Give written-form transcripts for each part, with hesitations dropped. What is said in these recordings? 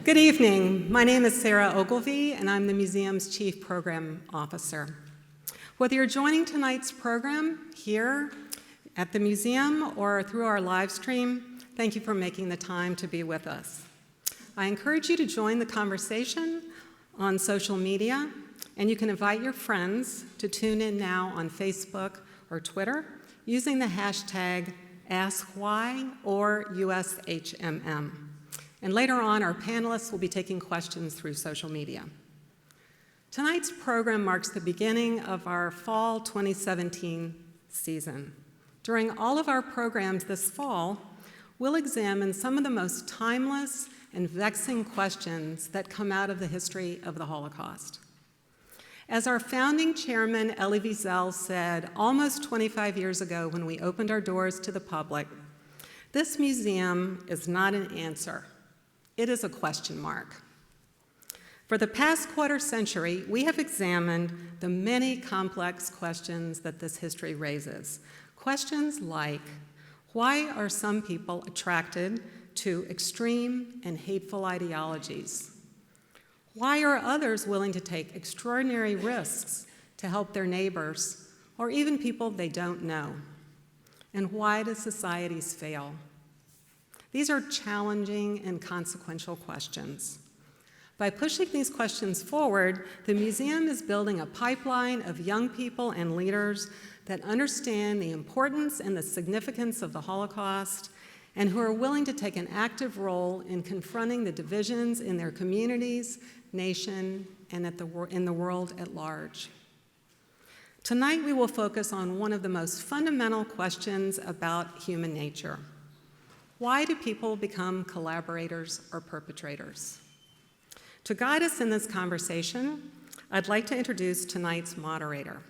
Good evening. My name is Sarah Ogilvie, and I'm the museum's Chief Program Officer. Whether you're joining tonight's program here at the museum or through our live stream, thank you for making the time to be with us. I encourage you to join the conversation on social media, and you can invite your friends to tune in now on Facebook or Twitter using the hashtag AskWhy or USHMM. And later on, our panelists will be taking questions through social media. Tonight's program marks the beginning of our fall 2017 season. During all of our programs this fall, we'll examine some of the most timeless and vexing questions that come out of the history of the Holocaust. As our founding chairman, Elie Wiesel, said almost 25 years ago when we opened our doors to the public, this museum is not an answer. It is a question mark. For the past quarter century, we have examined the many complex questions that this history raises. Questions like, why are some people attracted to extreme and hateful ideologies? Why are others willing to take extraordinary risks to help their neighbors or even people they don't know? And why do societies fail? These are challenging and consequential questions. By pushing these questions forward, the museum is building a pipeline of young people and leaders that understand the importance and the significance of the Holocaust and who are willing to take an active role in confronting the divisions in their communities, nation, and in the world at large. Tonight, we will focus on one of the most fundamental questions about human nature. Why do people become collaborators or perpetrators? To guide us in this conversation, I'd like to introduce tonight's moderator.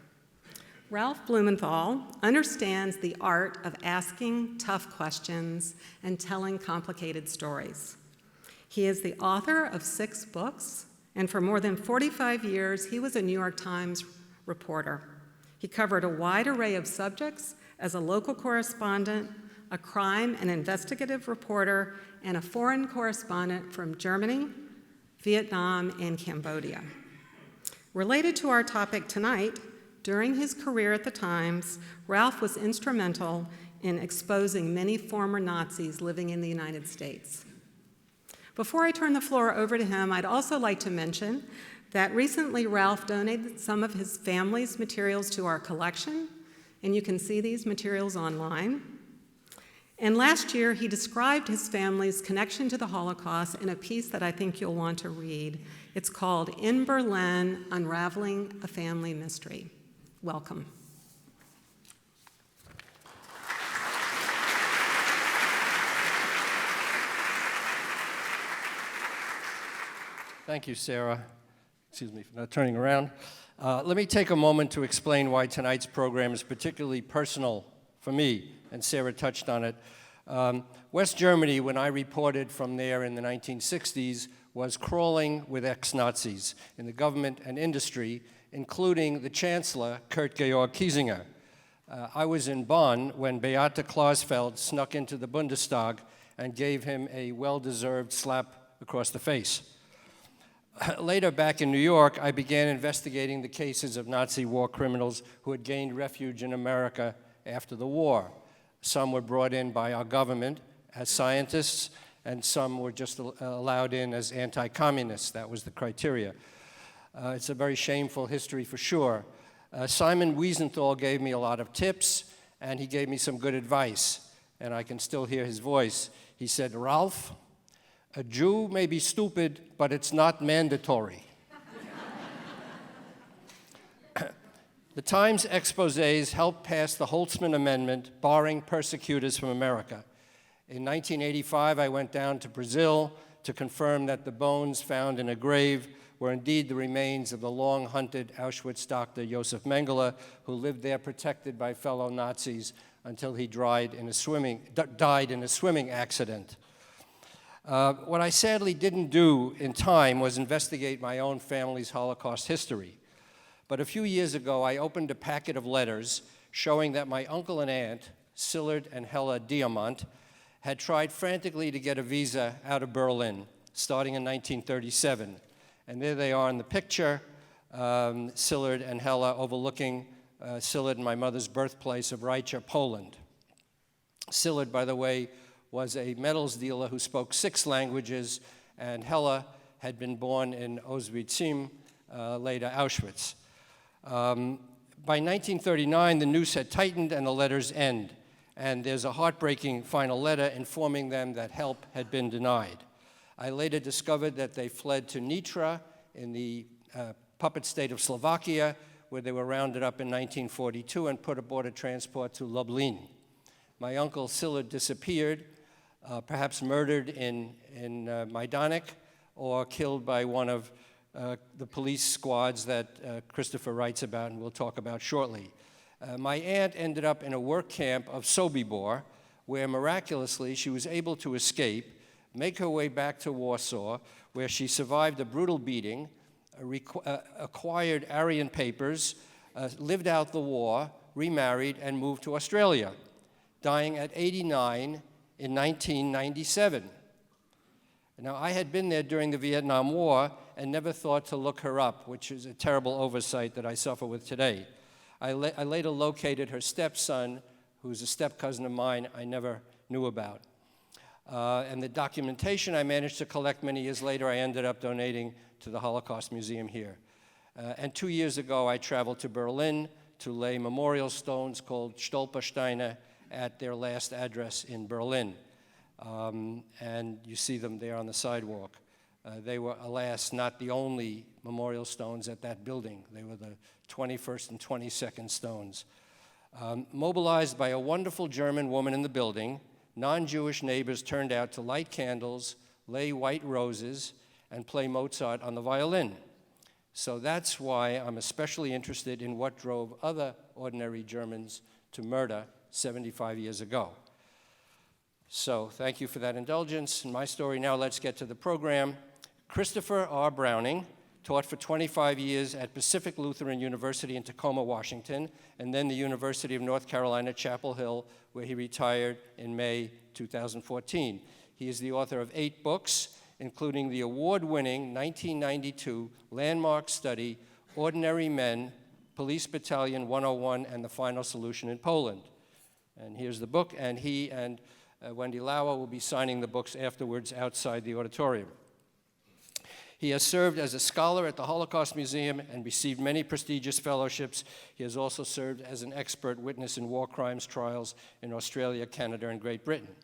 Ralph Blumenthal understands the art of asking tough questions and telling complicated stories. He is the author of 6 books, and for more than 45 years, he was a New York Times reporter. He covered a wide array of subjects as a local correspondent, a crime and investigative reporter, and a foreign correspondent from Germany, Vietnam, and Cambodia. Related to our topic tonight, during his career at the Times, Ralph was instrumental in exposing many former Nazis living in the United States. Before I turn the floor over to him, I'd also like to mention that recently Ralph donated some of his family's materials to our collection, and you can see these materials online. And last year, he described his family's connection to the Holocaust in a piece that I think you'll want to read. It's called In Berlin, Unraveling a Family Mystery. Welcome. Thank you, Sarah. Excuse me for not turning around. Let me take a moment to explain why tonight's program is particularly personal for me, and Sarah touched on it. West Germany, when I reported from there in the 1960s, was crawling with ex-Nazis in the government and industry, including the Chancellor, Kurt Georg Kiesinger. I was in Bonn when Beate Klausfeld snuck into the Bundestag and gave him a well-deserved slap across the face. Later, back in New York, I began investigating the cases of Nazi war criminals who had gained refuge in America after the war. Some were brought in by our government as scientists, and some were just allowed in as anti-communists. That was the criteria. It's a very shameful history for sure. Simon Wiesenthal gave me a lot of tips, and he gave me some good advice, and I can still hear his voice. He said, "Ralph, a Jew may be stupid, but it's not mandatory." The Times exposés helped pass the Holtzman Amendment, barring persecutors from America. In 1985, I went down to Brazil to confirm that the bones found in a grave were indeed the remains of the long-hunted Auschwitz doctor Josef Mengele, who lived there protected by fellow Nazis until he died in a swimming accident. What I sadly didn't do in time was investigate my own family's Holocaust history. But a few years ago, I opened a packet of letters showing that my uncle and aunt, Sillard and Hella Diamant, had tried frantically to get a visa out of Berlin starting in 1937. And there they are in the picture, Sillard and Hella overlooking Sillard and my mother's birthplace of Rajce, Poland. Sillard, by the way, was a metals dealer who spoke 6 languages, and Hella had been born in Auschwitz, later Auschwitz. By 1939, the noose had tightened and the letters end, and there's a heartbreaking final letter informing them that help had been denied. I later discovered that they fled to Nitra in the puppet state of Slovakia, where they were rounded up in 1942 and put aboard a transport to Lublin. My uncle Sillard disappeared, perhaps murdered in Majdanek, or killed by one of the police squads that Christopher writes about and we'll talk about shortly. My aunt ended up in a work camp of Sobibor, where miraculously she was able to escape, make her way back to Warsaw, where she survived a brutal beating, acquired Aryan papers, lived out the war, remarried, and moved to Australia, dying at 89 in 1997. Now, I had been there during the Vietnam War and never thought to look her up, which is a terrible oversight that I suffer with today. I later located her stepson, who's a step-cousin of mine I never knew about. And the documentation I managed to collect many years later, I ended up donating to the Holocaust Museum here. And 2 years ago, I traveled to Berlin to lay memorial stones called Stolpersteine at their last address in Berlin. And you see them there on the sidewalk. They were, alas, not the only memorial stones at that building. They were the 21st and 22nd stones. Mobilized by a wonderful German woman in the building, non-Jewish neighbors turned out to light candles, lay white roses, and play Mozart on the violin. So that's why I'm especially interested in what drove other ordinary Germans to murder 75 years ago. So thank you for that indulgence. In my story now, let's get to the program. Christopher R. Browning taught for 25 years at Pacific Lutheran University in Tacoma, Washington, and then the University of North Carolina, Chapel Hill, where he retired in May 2014. He is the author of 8 books, including the award-winning 1992 landmark study, Ordinary Men, Police Battalion 101 and the Final Solution in Poland. And here's the book, and he and Wendy Lauer will be signing the books afterwards outside the auditorium. He has served as a scholar at the Holocaust Museum and received many prestigious fellowships. He has also served as an expert witness in war crimes trials in Australia, Canada, and Great Britain.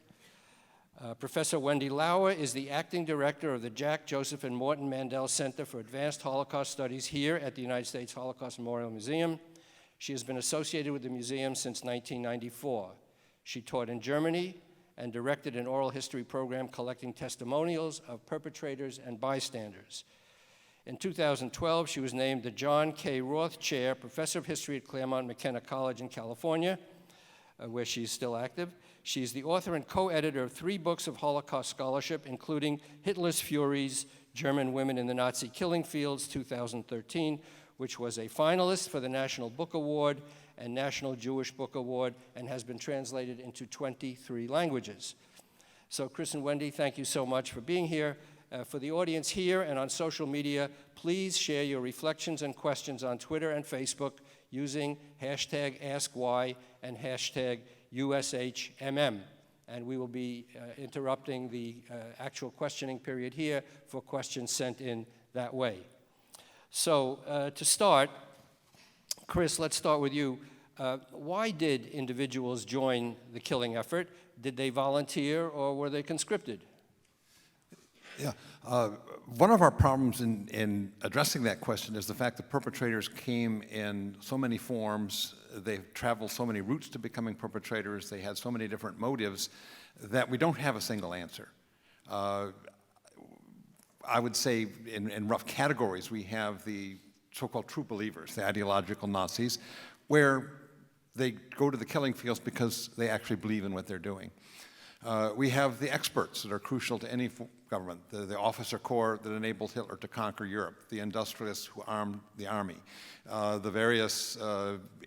Professor Wendy Lauer is the acting director of the Jack, Joseph, and Morton Mandel Center for Advanced Holocaust Studies here at the United States Holocaust Memorial Museum. She has been associated with the museum since 1994. She taught in Germany and directed an oral history program collecting testimonials of perpetrators and bystanders. In 2012, she was named the John K. Roth Chair, Professor of History at Claremont McKenna College in California, where she is still active. She is the author and co-editor of 3 books of Holocaust scholarship, including Hitler's Furies, German Women in the Nazi Killing Fields, 2013, which was a finalist for the National Book Award and National Jewish Book Award, and has been translated into 23 languages. So Chris and Wendy, thank you so much for being here. For the audience here and on social media, please share your reflections and questions on Twitter and Facebook using hashtag AskWhy and hashtag USHMM. And we will be interrupting the actual questioning period here for questions sent in that way. So to start, Chris, let's start with you. Why did individuals join the killing effort? Did they volunteer or were they conscripted? Yeah, one of our problems in addressing that question is the fact that perpetrators came in so many forms, they've traveled so many routes to becoming perpetrators, they had so many different motives that we don't have a single answer. I would say in rough categories, we have the so-called true believers, the ideological Nazis, where they go to the killing fields because they actually believe in what they're doing. We have the experts that are crucial to any government, the officer corps that enabled Hitler to conquer Europe, the industrialists who armed the army, the various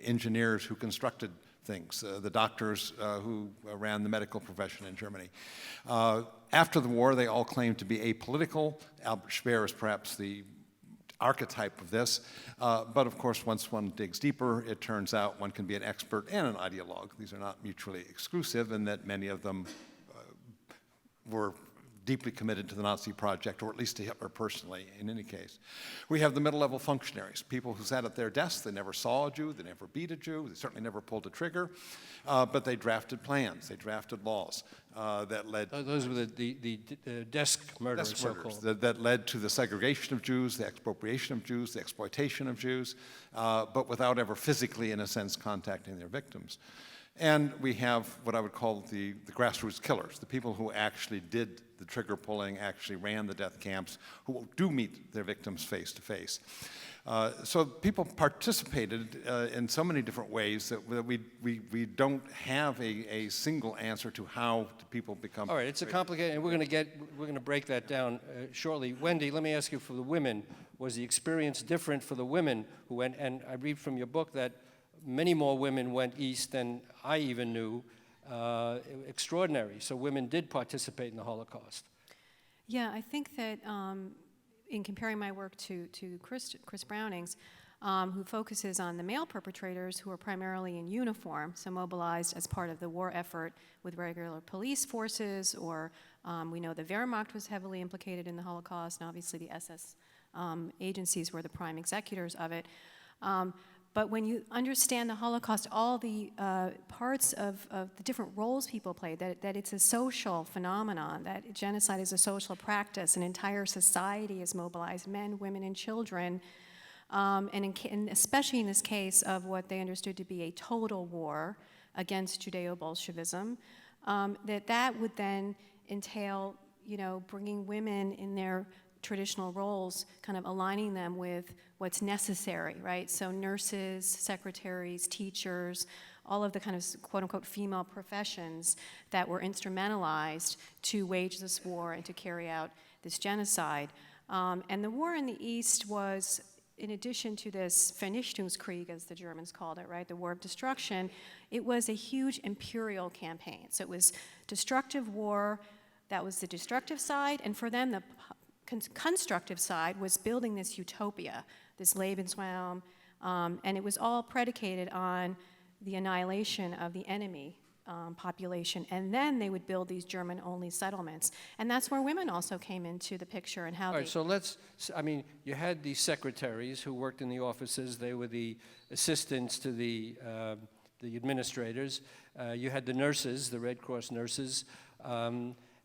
engineers who constructed things, the doctors who ran the medical profession in Germany. After the war, they all claimed to be apolitical. Albert Speer is perhaps the archetype of this. But of course, once one digs deeper, it turns out one can be an expert and an ideologue. These are not mutually exclusive, and that many of them were deeply committed to the Nazi project, or at least to Hitler personally, in any case. We have the middle-level functionaries, people who sat at their desks. They never saw a Jew, they never beat a Jew, they certainly never pulled a trigger, but they drafted plans, they drafted laws that led... Those were the desk murders, so-called. That led to the segregation of Jews, the expropriation of Jews, the exploitation of Jews, but without ever physically, in a sense, contacting their victims. And we have what I would call the grassroots killers, the people who actually did the trigger pulling, actually ran the death camps, who do meet their victims face to face. So people participated in so many different ways that we don't have a single answer to how do people become. All right, it's a complicated, and we're going to break that down shortly. Wendy, let me ask you, for the women, was the experience different for the women who went? And I read from your book that many more women went east than I even knew. Extraordinary. So women did participate in the Holocaust. Yeah, I think that in comparing my work to Chris Browning's, who focuses on the male perpetrators who are primarily in uniform, so mobilized as part of the war effort with regular police forces, or we know the Wehrmacht was heavily implicated in the Holocaust, and obviously the SS agencies were the prime executors of it. But when you understand the Holocaust, all the parts of the different roles people played, that it's a social phenomenon, that genocide is a social practice, an entire society is mobilized, men, women, and children, and especially in this case of what they understood to be a total war against Judeo-Bolshevism, that would then entail, bringing women in their traditional roles, kind of aligning them with what's necessary, right? So nurses, secretaries, teachers, all of the kind of quote-unquote female professions that were instrumentalized to wage this war and to carry out this genocide. And the war in the East was, in addition to this Vernichtungskrieg, as the Germans called it, right, the war of destruction, it was a huge imperial campaign. So it was destructive war, that was the destructive side, and for them the constructive side was building this utopia, this Lebensraum, and it was all predicated on the annihilation of the enemy population, and then they would build these German-only settlements. And that's where women also came into the picture and how All they... right, so you had the secretaries who worked in the offices. They were the assistants to the administrators. You had the nurses, the Red Cross nurses.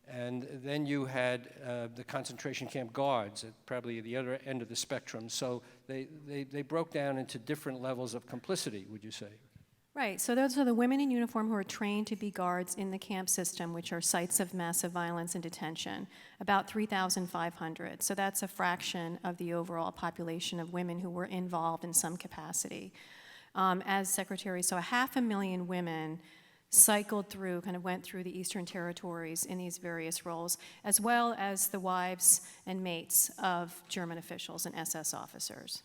And then you had the concentration camp guards at probably the other end of the spectrum. So they broke down into different levels of complicity, would you say? Right, so those are the women in uniform who are trained to be guards in the camp system, which are sites of massive violence and detention, about 3,500. So that's a fraction of the overall population of women who were involved in some capacity. As secretaries, so 500,000 women cycled through, kind of went through the Eastern Territories in these various roles, as well as the wives and mates of German officials and SS officers.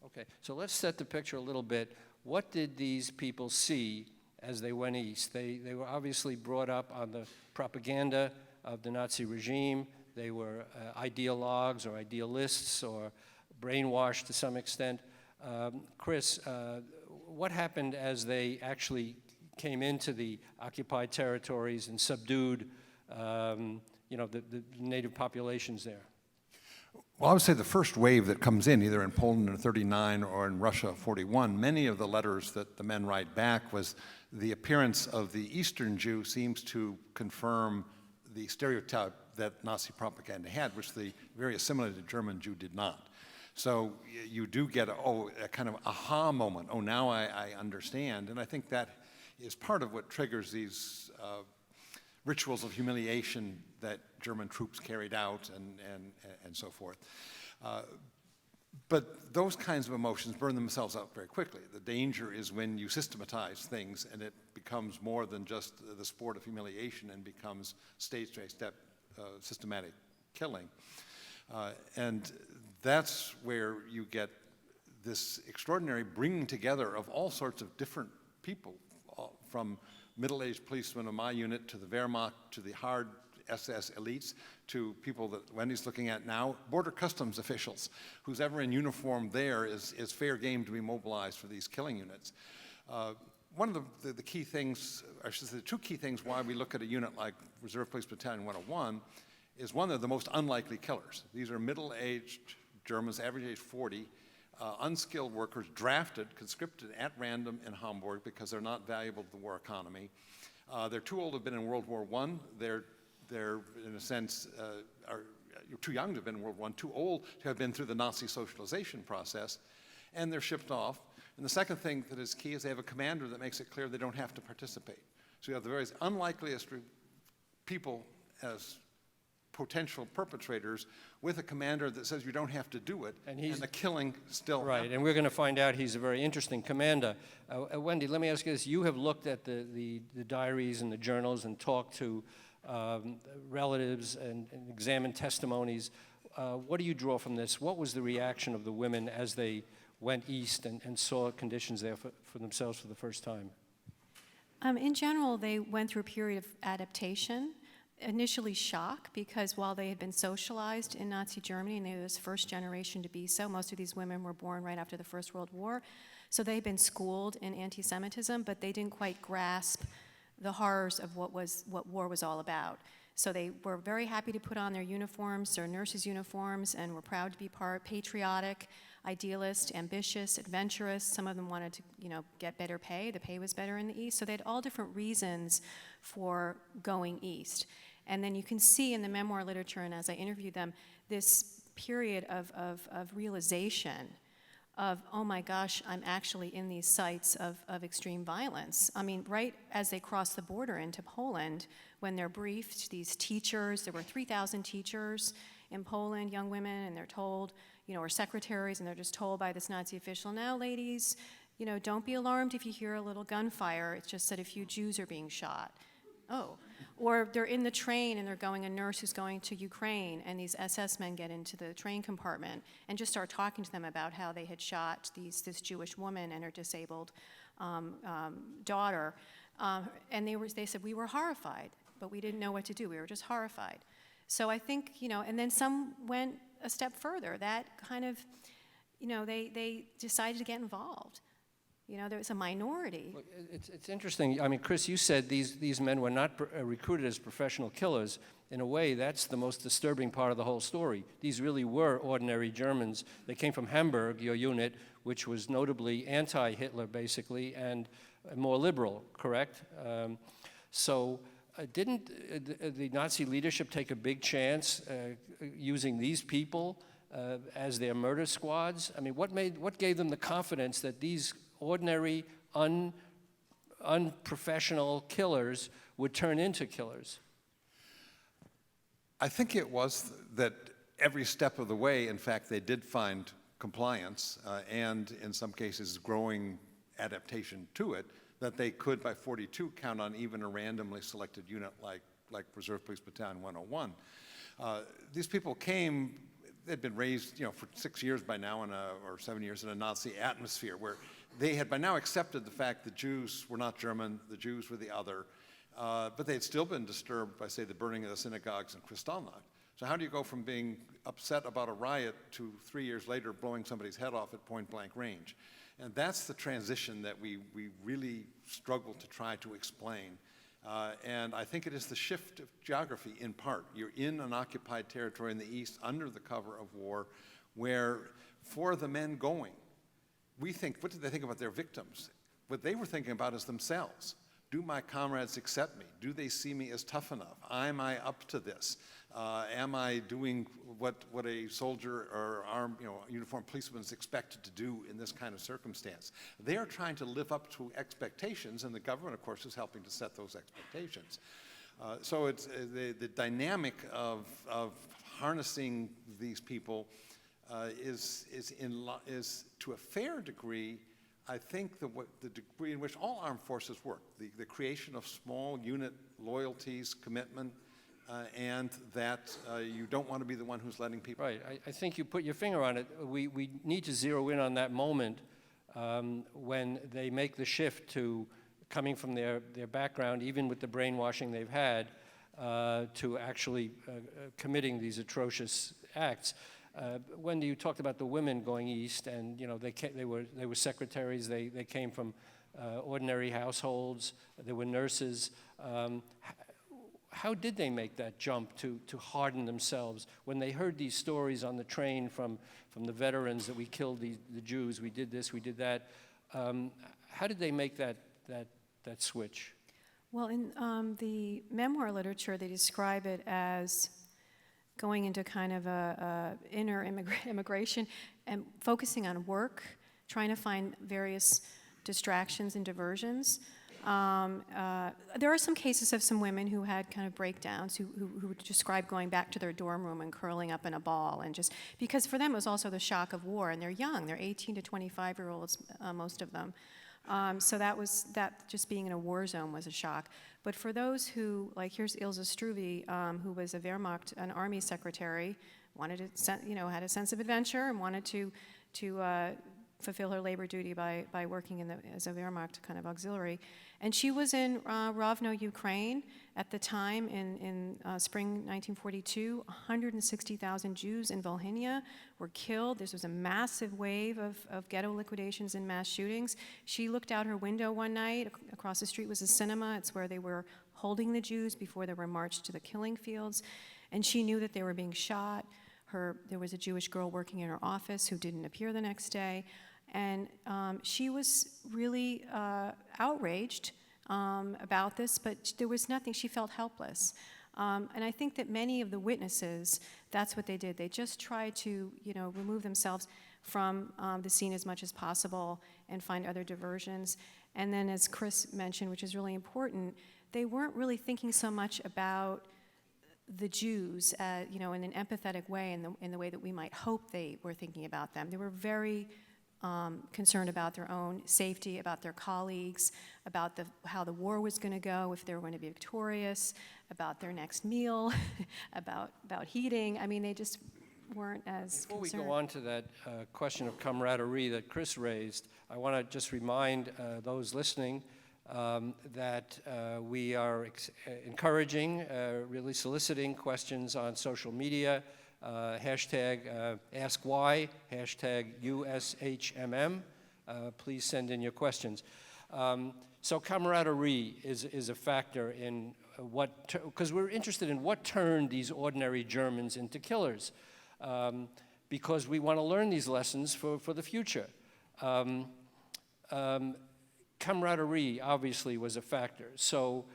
Okay, so let's set the picture a little bit. What did these people see as they went east? They were obviously brought up on the propaganda of the Nazi regime. They were ideologues or idealists or brainwashed to some extent. Chris, what happened as they actually came into the occupied territories and subdued, the native populations there? Well, I would say the first wave that comes in, either in Poland in 39 or in Russia 41, many of the letters that the men write back was the appearance of the Eastern Jew seems to confirm the stereotype that Nazi propaganda had, which the very assimilated German Jew did not. So you do get a kind of aha moment. Oh, now I understand. And I think that is part of what triggers these rituals of humiliation that German troops carried out and so forth. But those kinds of emotions burn themselves out very quickly. The danger is when you systematize things and it becomes more than just the sport of humiliation and becomes stage-by-step systematic killing. And that's where you get this extraordinary bringing together of all sorts of different people from middle-aged policemen of my unit to the Wehrmacht to the hard SS elites to people that Wendy's looking at now, border customs officials. Who's ever in uniform there is fair game to be mobilized for these killing units. One of the key things, I should say the two key things why we look at a unit like Reserve Police Battalion 101 is one, they're the most unlikely killers. These are middle-aged Germans, average age 40, unskilled workers drafted, conscripted at random in Hamburg because they're not valuable to the war economy. They're too old to have been in World War I. They're in a sense, are too young to have been in World War I, too old to have been through the Nazi socialization process, and they're shipped off. And the second thing that is key is they have a commander that makes it clear they don't have to participate. So you have the very unlikeliest people as potential perpetrators with a commander that says you don't have to do it, and the killing still Right, happens. and we're going to find out he's a very interesting commander. Wendy, let me ask you this. You have looked at the diaries and the journals and talked to relatives and examined testimonies. What do you draw from this? What was the reaction of the women as they went east and saw conditions there for themselves for the first time? In general, they went through a period of adaptation. Initially shock, because while they had been socialized in Nazi Germany, and they were this first generation to be so, most of these women were born right after the First World War, so they had been schooled in anti-Semitism, but they didn't quite grasp the horrors of what war was all about. So they were very happy to put on their uniforms, their nurses' uniforms, and were proud to be patriotic, idealist, ambitious, adventurous. Some of them wanted to, get better pay. The pay was better in the East. So they had all different reasons for going East. And then you can see in the memoir literature, and as I interviewed them, this period of realization of, oh my gosh, I'm actually in these sites of extreme violence. I mean, right as they cross the border into Poland, when they're briefed, these teachers, there were 3,000 teachers in Poland, young women, and they're told, or secretaries, and they're just told by this Nazi official, now ladies, don't be alarmed if you hear a little gunfire, it's just that a few Jews are being shot. Oh. Or they're in the train and they're going, a nurse who's going to Ukraine, and these SS men get into the train compartment and just start talking to them about how they had shot this Jewish woman and her disabled daughter. And they said, we were horrified, but we didn't know what to do. We were just horrified. So I think, and then some went a step further. That kind of, they decided to get involved. There was a minority. Well, it's interesting. I mean, Chris, you said these men were not recruited as professional killers. In a way, that's the most disturbing part of the whole story. These really were ordinary Germans. They came from Hamburg, your unit, which was notably anti-Hitler, basically, and more liberal, correct? Didn't the Nazi leadership take a big chance using these people as their murder squads? I mean, what gave them the confidence that these ordinary, unprofessional killers would turn into killers? I think it was that every step of the way, in fact, they did find compliance and in some cases growing adaptation to it, that they could by 42 count on even a randomly selected unit like Reserve Police Battalion 101. These people came, they'd been raised for 6 years by now or 7 years in a Nazi atmosphere where they had by now accepted the fact that Jews were not German, the Jews were the other, but they had still been disturbed by, say, the burning of the synagogues in Kristallnacht. So how do you go from being upset about a riot to 3 years later blowing somebody's head off at point-blank range? And that's the transition that we really struggle to try to explain. And I think it is the shift of geography in part. You're in an occupied territory in the East under the cover of war where for the men going, we think, what did they think about their victims? What they were thinking about is themselves. Do my comrades accept me? Do they see me as tough enough? Am I up to this? Am I doing what a soldier or armed, uniformed policeman is expected to do in this kind of circumstance? They are trying to live up to expectations, and the government, of course, is helping to set those expectations. So it's the dynamic of harnessing these people is to a fair degree, I think, the degree in which all armed forces work, the creation of small unit loyalties, commitment, and that you don't want to be the one who's letting people. Right. I think you put your finger on it. We need to zero in on that moment when they make the shift to coming from their background, even with the brainwashing they've had, to actually committing these atrocious acts. Wendy, you talked about the women going east, and they were secretaries. They came from ordinary households. They were nurses. How did they make that jump to harden themselves when they heard these stories on the train from the veterans that we killed the Jews, we did this, we did that? How did they make that switch? Well, in the memoir literature, they describe it as going into kind of a inner immigration and focusing on work, trying to find various distractions and diversions. There are some cases of some women who had kind of breakdowns, who describe going back to their dorm room and curling up in a ball, and just because for them it was also the shock of war, and they're young, they're 18 to 25-year-olds, most of them. So that just being in a war zone was a shock. But for those who, like here's Ilse Struve, who was a Wehrmacht, an army secretary, wanted to, had a sense of adventure and wanted to fulfill her labor duty by working as a Wehrmacht kind of auxiliary. And she was in Rovno, Ukraine at the time in spring 1942. 160,000 Jews in Volhynia were killed. This was a massive wave of ghetto liquidations and mass shootings. She looked out her window one night. Across the street was a cinema. It's where they were holding the Jews before they were marched to the killing fields. And she knew that they were being shot. There was a Jewish girl working in her office who didn't appear the next day. And she was really outraged about this, but there was nothing. She felt helpless. And I think that many of the witnesses, that's what they did. They just tried to, remove themselves from the scene as much as possible and find other diversions. And then, as Chris mentioned, which is really important, they weren't really thinking so much about the Jews, in an empathetic way, in the way that we might hope they were thinking about them. They were very concerned about their own safety, about their colleagues, about how the war was going to go, if they were going to be victorious, about their next meal, about heating. I mean, they just weren't as Before concerned. we go on to that question of camaraderie that Chris raised, I want to just remind those listening that we are encouraging, really soliciting questions on social media. Hashtag AskWhy, hashtag USHMM. Please send in your questions. So camaraderie is a factor in because we're interested in what turned these ordinary Germans into killers, because we want to learn these lessons for the future. Camaraderie obviously was a factor. So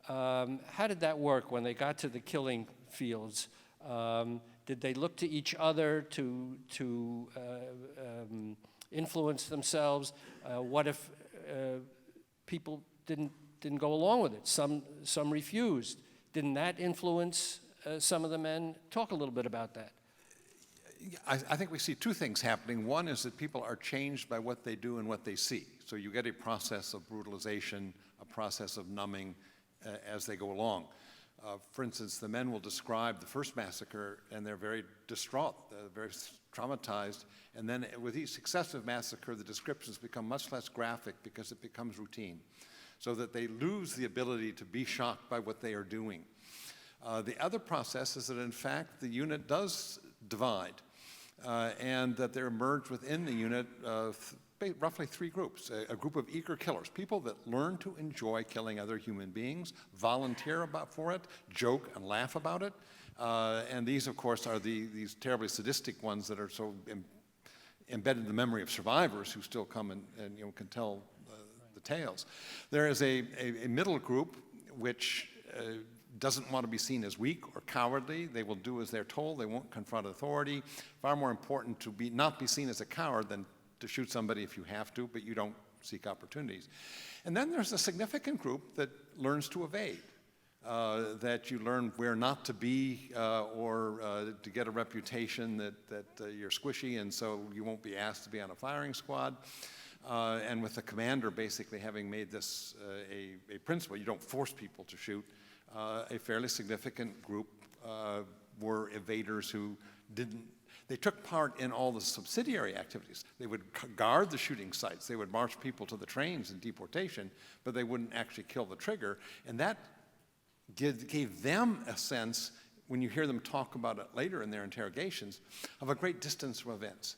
how did that work when they got to the killing fields? Did they look to each other to influence themselves? What if people didn't go along with it? Some refused. Didn't that influence some of the men? Talk a little bit about that. I think we see two things happening. One is that people are changed by what they do and what they see. So you get a process of brutalization, a process of numbing as they go along. For instance, the men will describe the first massacre, and they're very distraught, very traumatized. And then with each successive massacre, the descriptions become much less graphic because it becomes routine, so that they lose the ability to be shocked by what they are doing. The other process is that, in fact, the unit does divide, and that there emerge within the unit roughly three groups. A group of eager killers, people that learn to enjoy killing other human beings, volunteer for it, joke and laugh about it. And these, of course, are these terribly sadistic ones that are so embedded in the memory of survivors who still come and can tell the tales. There is a middle group which doesn't want to be seen as weak or cowardly. They will do as they're told. They won't confront authority. Far more important to not be seen as a coward than to shoot somebody if you have to, but you don't seek opportunities. And then there's a significant group that learns to evade, that you learn where not to be or to get a reputation that you're squishy and so you won't be asked to be on a firing squad. And with the commander basically having made this a principle, you don't force people to shoot, a fairly significant group were evaders who They took part in all the subsidiary activities. They would guard the shooting sites. They would march people to the trains in deportation, but they wouldn't actually kill the trigger. And that gave them a sense, when you hear them talk about it later in their interrogations, of a great distance from events.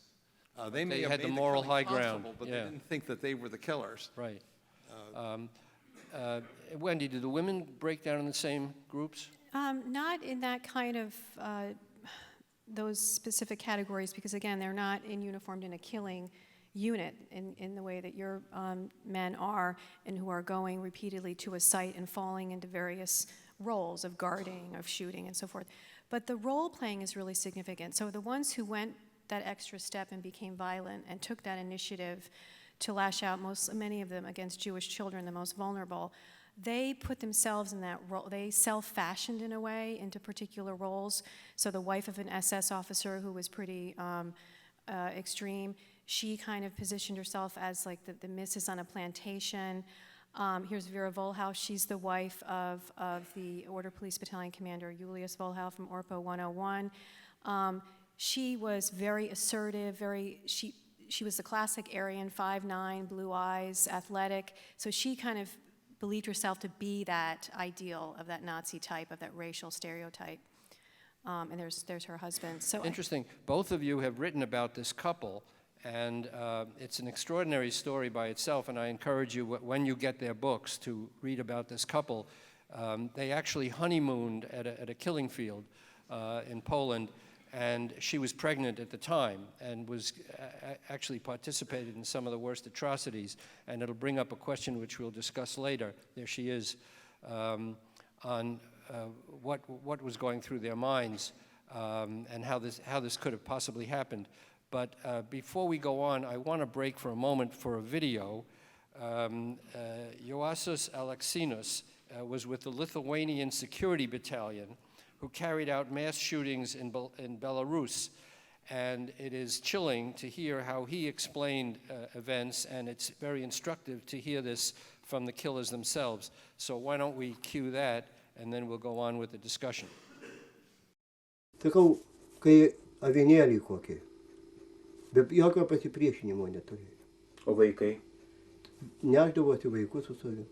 They may have had made the moral killing high ground, possible, but yeah. they didn't think that they were the killers. Right. Wendy, did the women break down in the same groups? Not in that kind of, those specific categories, because again, they're not uniformed in a killing unit in the way that your men are, and who are going repeatedly to a site and falling into various roles of guarding, of shooting, and so forth. But the role playing is really significant. So the ones who went that extra step and became violent and took that initiative to lash out, many of them against Jewish children, the most vulnerable, they put themselves in that role. They self-fashioned in a way into particular roles. So the wife of an SS officer who was pretty extreme, she kind of positioned herself as like the missus on a plantation. Here's Vera Volhaus. She's the wife of the Order Police Battalion Commander Julius Volhaus from Orpo 101. She was very assertive, she was the classic Aryan, 5'9", blue eyes, athletic. So she kind of believed herself to be that ideal of that Nazi type, of that racial stereotype. And there's her husband. So interesting. Both of you have written about this couple, and it's an extraordinary story by itself, and I encourage you, when you get their books, to read about this couple. They actually honeymooned at a killing field in Poland, and she was pregnant at the time and was actually participated in some of the worst atrocities. And it'll bring up a question which we'll discuss later. There she is, on what was going through their minds, and how this could have possibly happened. But before we go on, I want to break for a moment for a video. Ioassos Alexinos was with the Lithuanian Security Battalion, who carried out mass shootings in Belarus. And it is chilling to hear how he explained events, and it's very instructive to hear this from the killers themselves. So why don't we cue that, and then we'll go on with the discussion. Sakau, kai avinėlį kokį, be jokio pasipriešinimo neturėjo. O vaikai? Nešdavosi vaikus su savimi,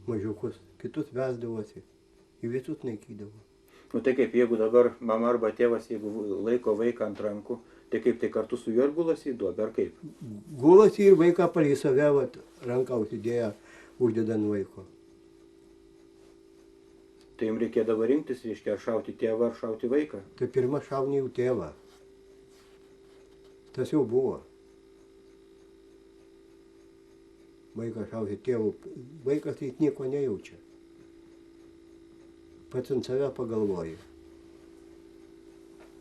mažiukus, kitus vesdavosi, į visus naikydavo. Nu tai kaip, jeigu dabar mama arba tėvas, jeigu laiko vaiką ant rankų, tai kaip, tai kartu su juo ir gulasi į duobę, ar kaip? Gulasi ir vaiką palei save, ranką užsidėję, uždeda ant vaiko. Tai jums reikėdavo rinktis, reiškia, ar šauti tėvą, ar šauti vaiką. Tai pirma šauni jau tėvą. Tas jau buvo. Vaiką šauti tėvų. Vaikas jis nieko nejaučia. Pats ant save pagalvoji.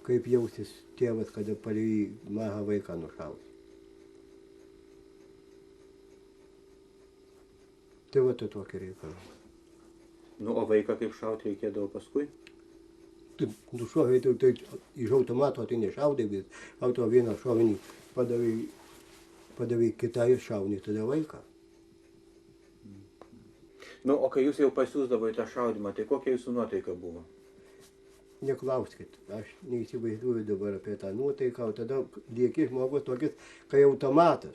Kaip jausis tėvas, kada palei mažą vaiką nušaus. Tai va tai tokį reikalą. Nu, o vaiką kaip šauti reikėdavo paskui? Tu nušovai, tai iš automato tai nešaudai, bet auto vieną šovinį padavai kitą ir šauni tada vaiką. Nu, o kai jūs jau pasiūsdavo į tą šaudimą, tai kokia jūsų nuotaika buvo? Neklauskit, aš neįsivaizduoju dabar apie tą nuotaiką, o tada lieki žmogus tokis, kai automatas.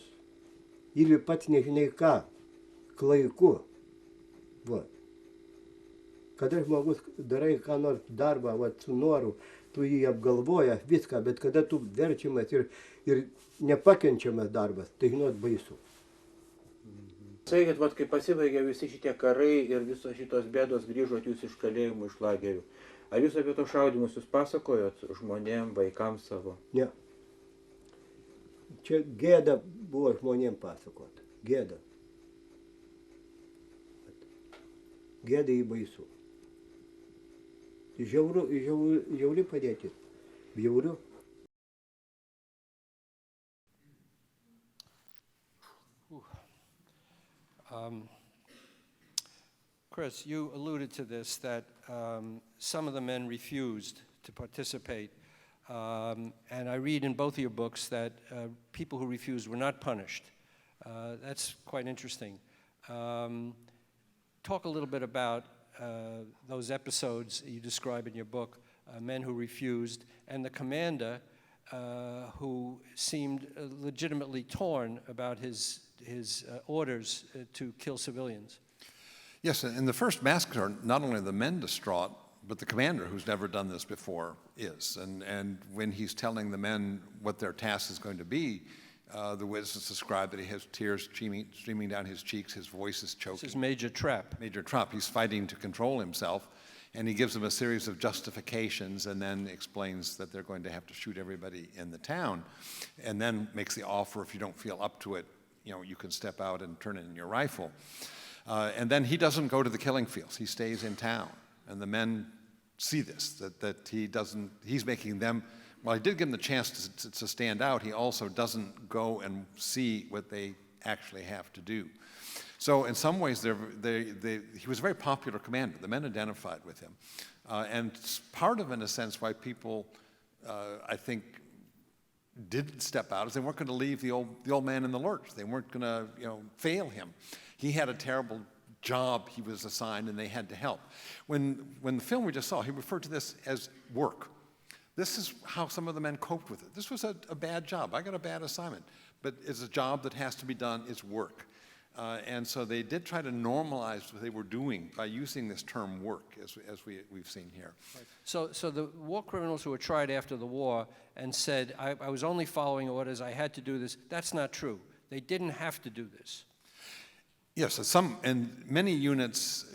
Ir pats nežinai ką, klaiku. Va. Kada žmogus darai ką nors darbą, va, su noru, tu jį apgalvoja viską, bet kada tu verčiamas ir nepakenčiamas darbas, tai žinot baisu. Sakykit, vat, kai pasibaigė visi šitie karai ir visos šitos bėdos, grįžot jūs iš kalėjimų, iš lagerių. Ar jūs apie to šaudimus jūs pasakojot žmonėm, vaikams savo? Ne. Čia gėda buvo žmonėm pasakot. Gėda. Gėda į baisu. Žiauri padėtis. Bjauriu. Chris, you alluded to this, that some of the men refused to participate. And I read in both of your books that people who refused were not punished. That's quite interesting. Talk a little bit about those episodes you describe in your book men who refused, and the commander who seemed legitimately torn about his orders to kill civilians. Yes, in the first massacre, not only are the men distraught, but the commander, who's never done this before, is. And when he's telling the men what their task is going to be, the witnesses describe that he has tears streaming down his cheeks, his voice is choking. This is Major Trapp. Major Trapp. He's fighting to control himself, and he gives them a series of justifications and then explains that they're going to have to shoot everybody in the town, and then makes the offer, if you don't feel up to it, you can step out and turn in your rifle. And then he doesn't go to the killing fields. He stays in town. And the men see this, that he's making them, while he did give them the chance to stand out, he also doesn't go and see what they actually have to do. So in some ways, he was a very popular commander. The men identified with him. And part of, in a sense, why people, I think, didn't step out is they weren't going to leave the old man in the lurch. They weren't going to fail him. He had a terrible job he was assigned, and they had to help. When the film we just saw, he referred to this as work. This is how some of the men coped with it. This was a bad job. I got a bad assignment, but it's a job that has to be done. It's work. And so they did try to normalize what they were doing by using this term work, as we've seen here. Right. So the war criminals who were tried after the war and said, I was only following orders, I had to do this, that's not true. They didn't have to do this. Yes, in many units,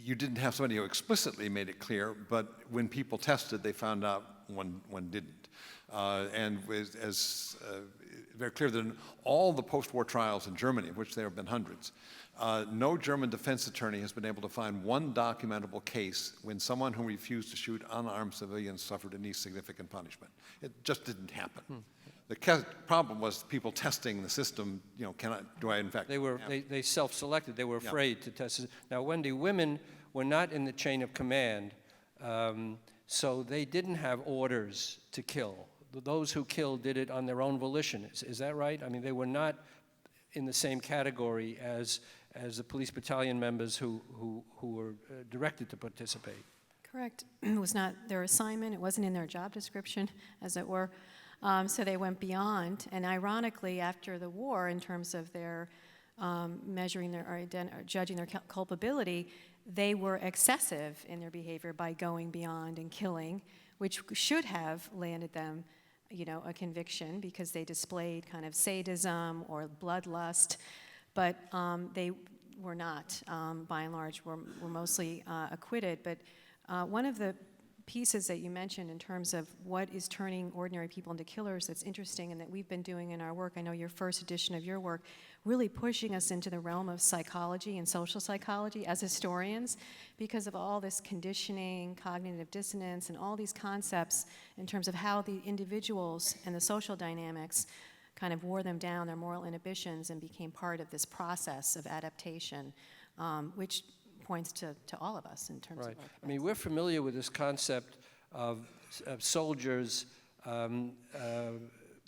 you didn't have somebody who explicitly made it clear, but when people tested, they found out one didn't. And as very clear that in all the post-war trials in Germany, of which there have been hundreds, no German defense attorney has been able to find one documentable case when someone who refused to shoot unarmed civilians suffered any significant punishment. It just didn't happen. The problem was people testing the system, do I in fact? They self-selected, they were afraid to test it. Now, Wendy, women were not in the chain of command, so they didn't have orders to kill. Those who killed did it on their own volition. Is that right? I mean, they were not in the same category as the police battalion members who were directed to participate. Correct. It was not their assignment. It wasn't in their job description, as it were. So they went beyond. And ironically, after the war, in terms of their measuring or judging their culpability, they were excessive in their behavior by going beyond and killing, which should have landed them, a conviction because they displayed kind of sadism or bloodlust, but they were not, by and large, were mostly acquitted. But one of the pieces that you mentioned in terms of what is turning ordinary people into killers that's interesting and that we've been doing in our work, I know your first edition of your work, really pushing us into the realm of psychology and social psychology as historians because of all this conditioning, cognitive dissonance, and all these concepts in terms of how the individuals and the social dynamics kind of wore them down, their moral inhibitions, and became part of this process of adaptation, which points to all of us in terms of. Right. I mean, we're familiar with this concept of soldiers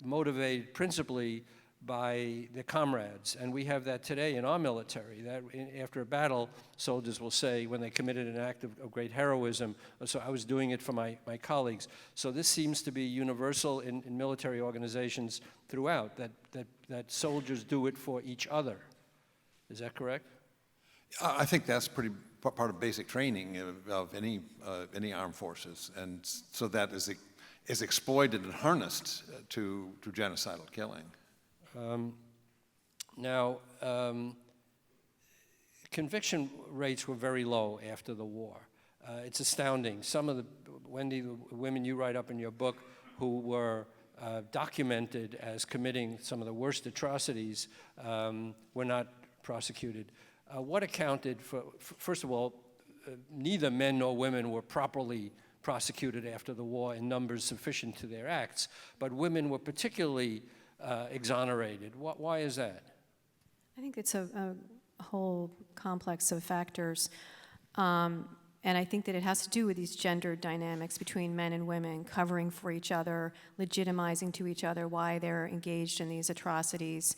motivated principally by their comrades, and we have that today in our military, that after a battle, soldiers will say when they committed an act of great heroism, so I was doing it for my colleagues. So this seems to be universal in military organizations throughout, that soldiers do it for each other. Is that correct? I think that's part of basic training of any armed forces, and so that is exploited and harnessed to genocidal killing. Now, conviction rates were very low after the war. It's astounding. Some of the women you write up in your book who were documented as committing some of the worst atrocities were not prosecuted. What accounted for, first of all, neither men nor women were properly prosecuted after the war in numbers sufficient to their acts, but women were particularly exonerated. Why is that? I think it's a whole complex of factors. And I think that it has to do with these gender dynamics between men and women, covering for each other, legitimizing to each other why they're engaged in these atrocities.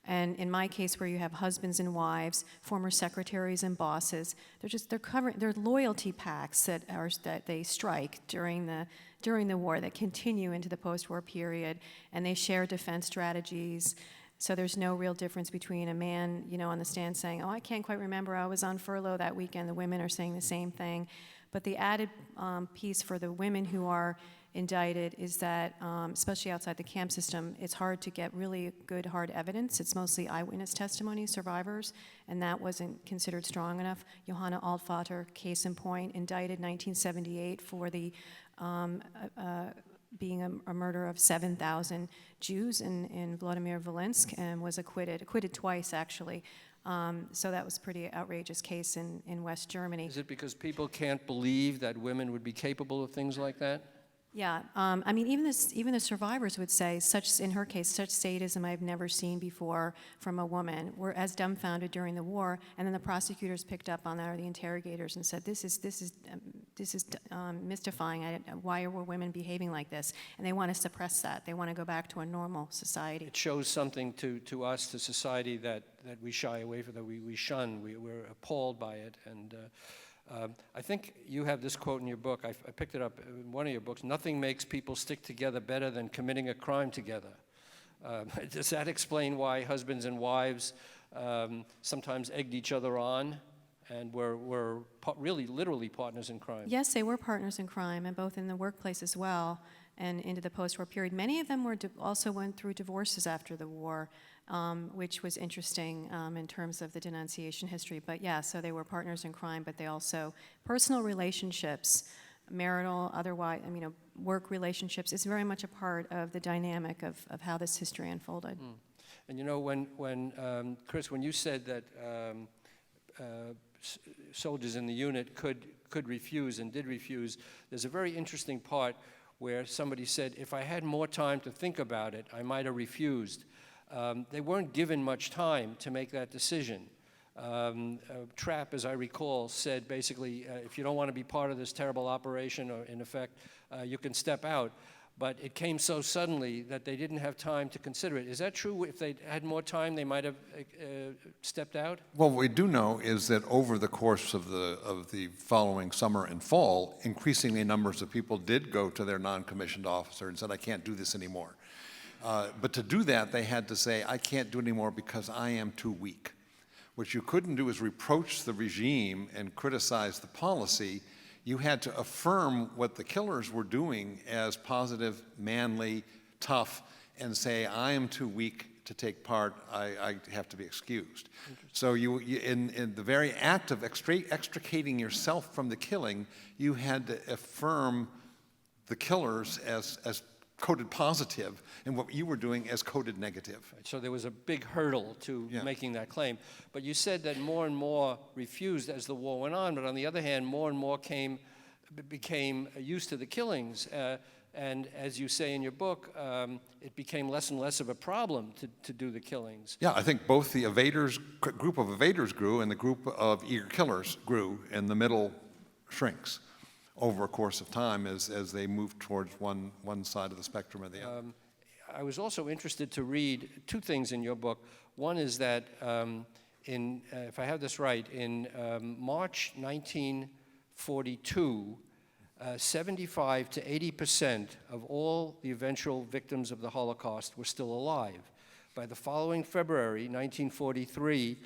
And in my case, where you have husbands and wives, former secretaries and bosses, they're loyalty pacts that they strike during the war that continue into the post-war period, and they share defense strategies. So there's no real difference between a man, on the stand saying, "Oh, I can't quite remember, I was on furlough that weekend." The women are saying the same thing. But the added piece for the women who are indicted is that, especially outside the camp system, it's hard to get really good hard evidence. It's mostly eyewitness testimony, survivors, and that wasn't considered strong enough. Johanna Altvater, case in point, indicted 1978 for the being a murder of 7,000 Jews in Vladimir Volensk, and was acquitted twice actually. So that was a pretty outrageous case in West Germany. Is it because people can't believe that women would be capable of things like that? Yeah, I mean, even the survivors would say, in her case, such sadism I've never seen before from a woman. We're as dumbfounded during the war, and then the prosecutors picked up on that, or the interrogators, and said, this is mystifying. Why were women behaving like this? And they want to suppress that. They want to go back to a normal society. It shows something to us, to society, that we shy away from, that we shun. We're appalled by it, and. I think you have this quote in your book. I picked it up in one of your books. "Nothing makes people stick together better than committing a crime together." Does that explain why husbands and wives sometimes egged each other on and were really, literally partners in crime? Yes, they were partners in crime, and both in the workplace as well, and into the post-war period. Many of them also went through divorces after the war, which was interesting in terms of the denunciation history. But yeah, so they were partners in crime, but they also, personal relationships, marital, otherwise, work relationships, is very much a part of the dynamic of how this history unfolded. And when Chris, when you said that soldiers in the unit could refuse and did refuse, there's a very interesting part where somebody said, if I had more time to think about it, I might have refused. They weren't given much time to make that decision. Trapp, as I recall, said basically, if you don't want to be part of this terrible operation, or in effect, you can step out. But it came so suddenly that they didn't have time to consider it. Is that true? If they had more time, they might have stepped out? Well, what we do know is that over the course of the following summer and fall, increasingly numbers of people did go to their non-commissioned officer and said, "I can't do this anymore." But to do that, they had to say, "I can't do it anymore because I am too weak." What you couldn't do is reproach the regime and criticize the policy. You had to affirm what the killers were doing as positive, manly, tough, and say, "I am too weak to take part. I have to be excused." So in the very act of extricating yourself from the killing, you had to affirm the killers as coded positive, and what you were doing as coded negative. So there was a big hurdle to making that claim. But you said that more and more refused as the war went on, but on the other hand, more and more became used to the killings. And as you say in your book, it became less and less of a problem to do the killings. Yeah, I think both the group of evaders grew and the group of eager killers grew, and the middle shrinks over a course of time as they move towards one side of the spectrum or the other. I was also interested to read two things in your book. One is that, if I have this right, in March 1942, 75 to 80% of all the eventual victims of the Holocaust were still alive. By the following February, 1943,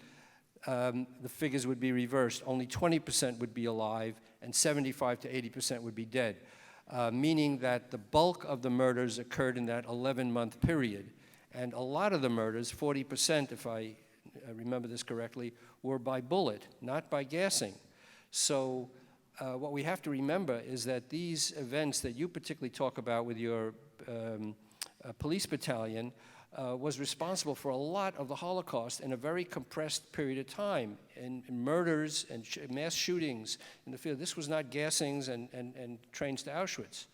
the figures would be reversed. Only 20% would be alive, and 75 to 80% would be dead, meaning that the bulk of the murders occurred in that 11-month period. And a lot of the murders, 40%, if I remember this correctly, were by bullet, not by gassing. So what we have to remember is that these events that you particularly talk about with your police battalion was responsible for a lot of the Holocaust in a very compressed period of time, in murders and mass shootings in the field. This was not gassings and trains to Auschwitz.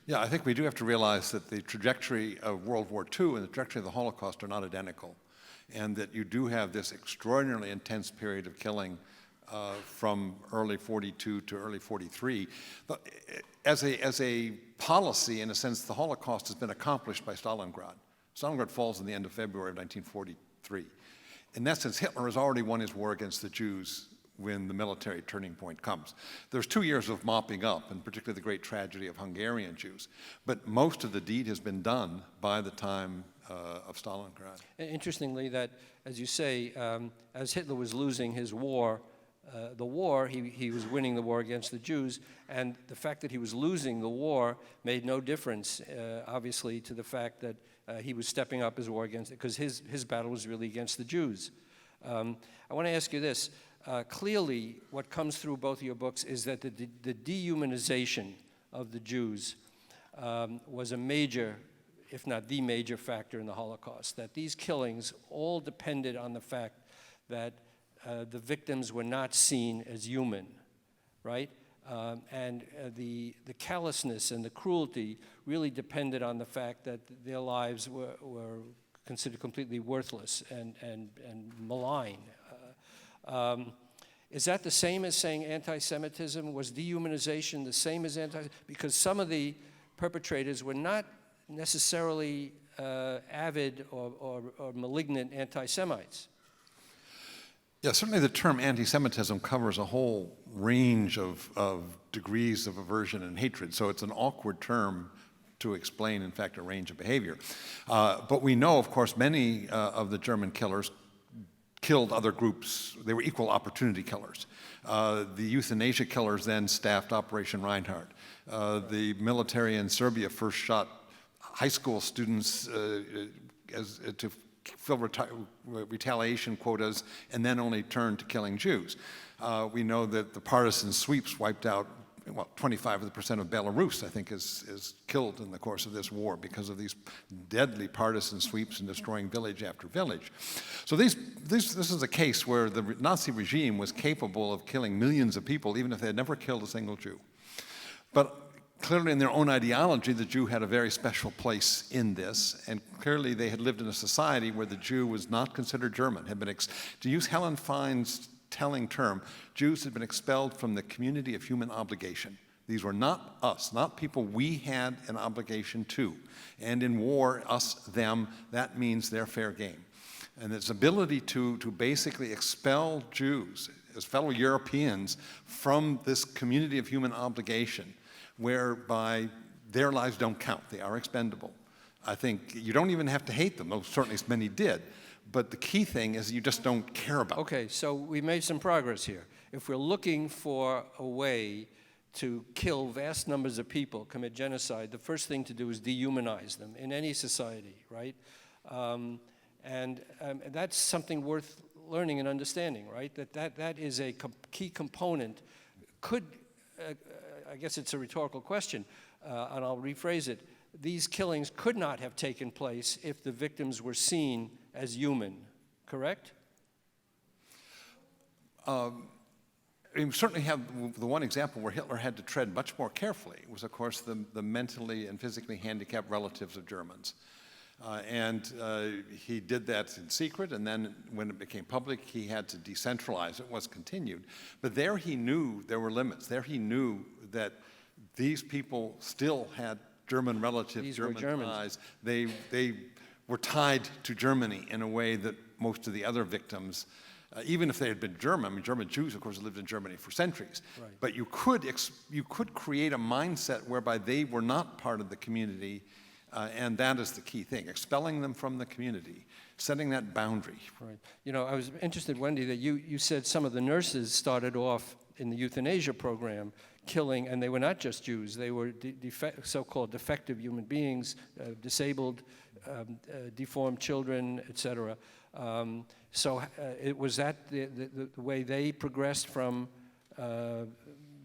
Yeah, I think we do have to realize that the trajectory of World War II and the trajectory of the Holocaust are not identical, and that you do have this extraordinarily intense period of killing from early 42 to early 43. But as a policy, in a sense, the Holocaust has been accomplished by Stalingrad. Stalingrad falls in the end of February of 1943. In essence, Hitler has already won his war against the Jews when the military turning point comes. There's 2 years of mopping up, and particularly the great tragedy of Hungarian Jews. But most of the deed has been done by the time of Stalingrad. Interestingly, that, as you say, as Hitler was losing his war, he was winning the war against the Jews, and the fact that he was losing the war made no difference, obviously, to the fact that he was stepping up his war against it, because his battle was really against the Jews. I want to ask you this. Clearly, what comes through both of your books is that the dehumanization of the Jews was a major, if not the major factor in the Holocaust, that these killings all depended on the fact that the victims were not seen as human, right? And the callousness and the cruelty really depended on the fact that their lives were considered completely worthless and malign. Is that the same as saying anti-Semitism? Was dehumanization the same as because some of the perpetrators were not necessarily avid or malignant anti-Semites. Yeah, certainly the term anti-Semitism covers a whole range of degrees of aversion and hatred, so it's an awkward term to explain, in fact, a range of behavior. But we know, of course, many of the German killers killed other groups. They were equal opportunity killers. The euthanasia killers then staffed Operation Reinhardt. The military in Serbia first shot high school students to fill retaliation quotas, and then only turned to killing Jews. We know that the partisan sweeps wiped out, well, 25% of Belarus, I think, is killed in the course of this war because of these deadly partisan sweeps and destroying village after village. So this is a case where the Nazi regime was capable of killing millions of people, even if they had never killed a single Jew. But clearly in their own ideology, the Jew had a very special place in this, and clearly they had lived in a society where the Jew was not considered German, had been, to use Helen Fine's telling term, Jews had been expelled from the community of human obligation. These were not us, not people we had an obligation to. And in war, us, them, that means they're fair game. And its ability to basically expel Jews as fellow Europeans from this community of human obligation, whereby their lives don't count, they are expendable. I think you don't even have to hate them, though certainly many did. But the key thing is you just don't care about them. Okay, so we made some progress here. If we're looking for a way to kill vast numbers of people, commit genocide, the first thing to do is dehumanize them in any society, right? And that's something worth learning and understanding, right? That is a key component. I guess it's a rhetorical question, and I'll rephrase it. These killings could not have taken place if the victims were seen as human, correct? We certainly have the one example where Hitler had to tread much more carefully was, of course, the mentally and physically handicapped relatives of Germans. He did that in secret, and then when it became public, he had to decentralize. It was continued. But there he knew there were limits. There he knew that these people still had German relatives, These German were Germans. ties. They were tied to Germany in a way that most of the other victims, even if they had been German, I mean, German Jews, of course, lived in Germany for centuries. Right. But you could create a mindset whereby they were not part of the community, and that is the key thing, expelling them from the community, setting that boundary. Right. You know, I was interested, Wendy, that you said some of the nurses started off in the euthanasia program killing, and they were not just Jews, they were so-called defective human beings, disabled, deformed children, etc. Was that the way they progressed from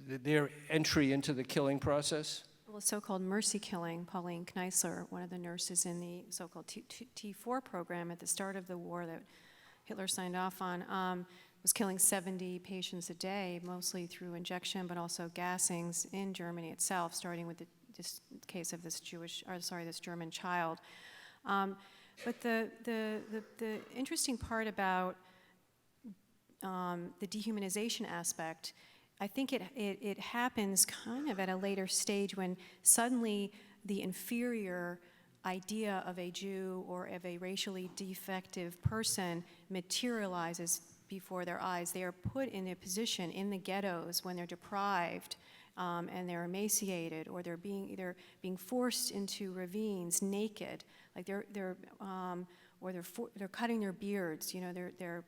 their entry into the killing process? Well, so-called mercy killing, Pauline Kneissler, one of the nurses in the so-called T4 program at the start of the war that Hitler signed off on, was killing 70 patients a day, mostly through injection, but also gassings in Germany itself, starting with this case of this this German child. But the interesting part about the dehumanization aspect, I think it happens kind of at a later stage when suddenly the inferior idea of a Jew or of a racially defective person materializes before their eyes. They are put in a position in the ghettos when they're deprived and they're emaciated, or they're being forced into ravines naked, like they're cutting their beards. You know, they're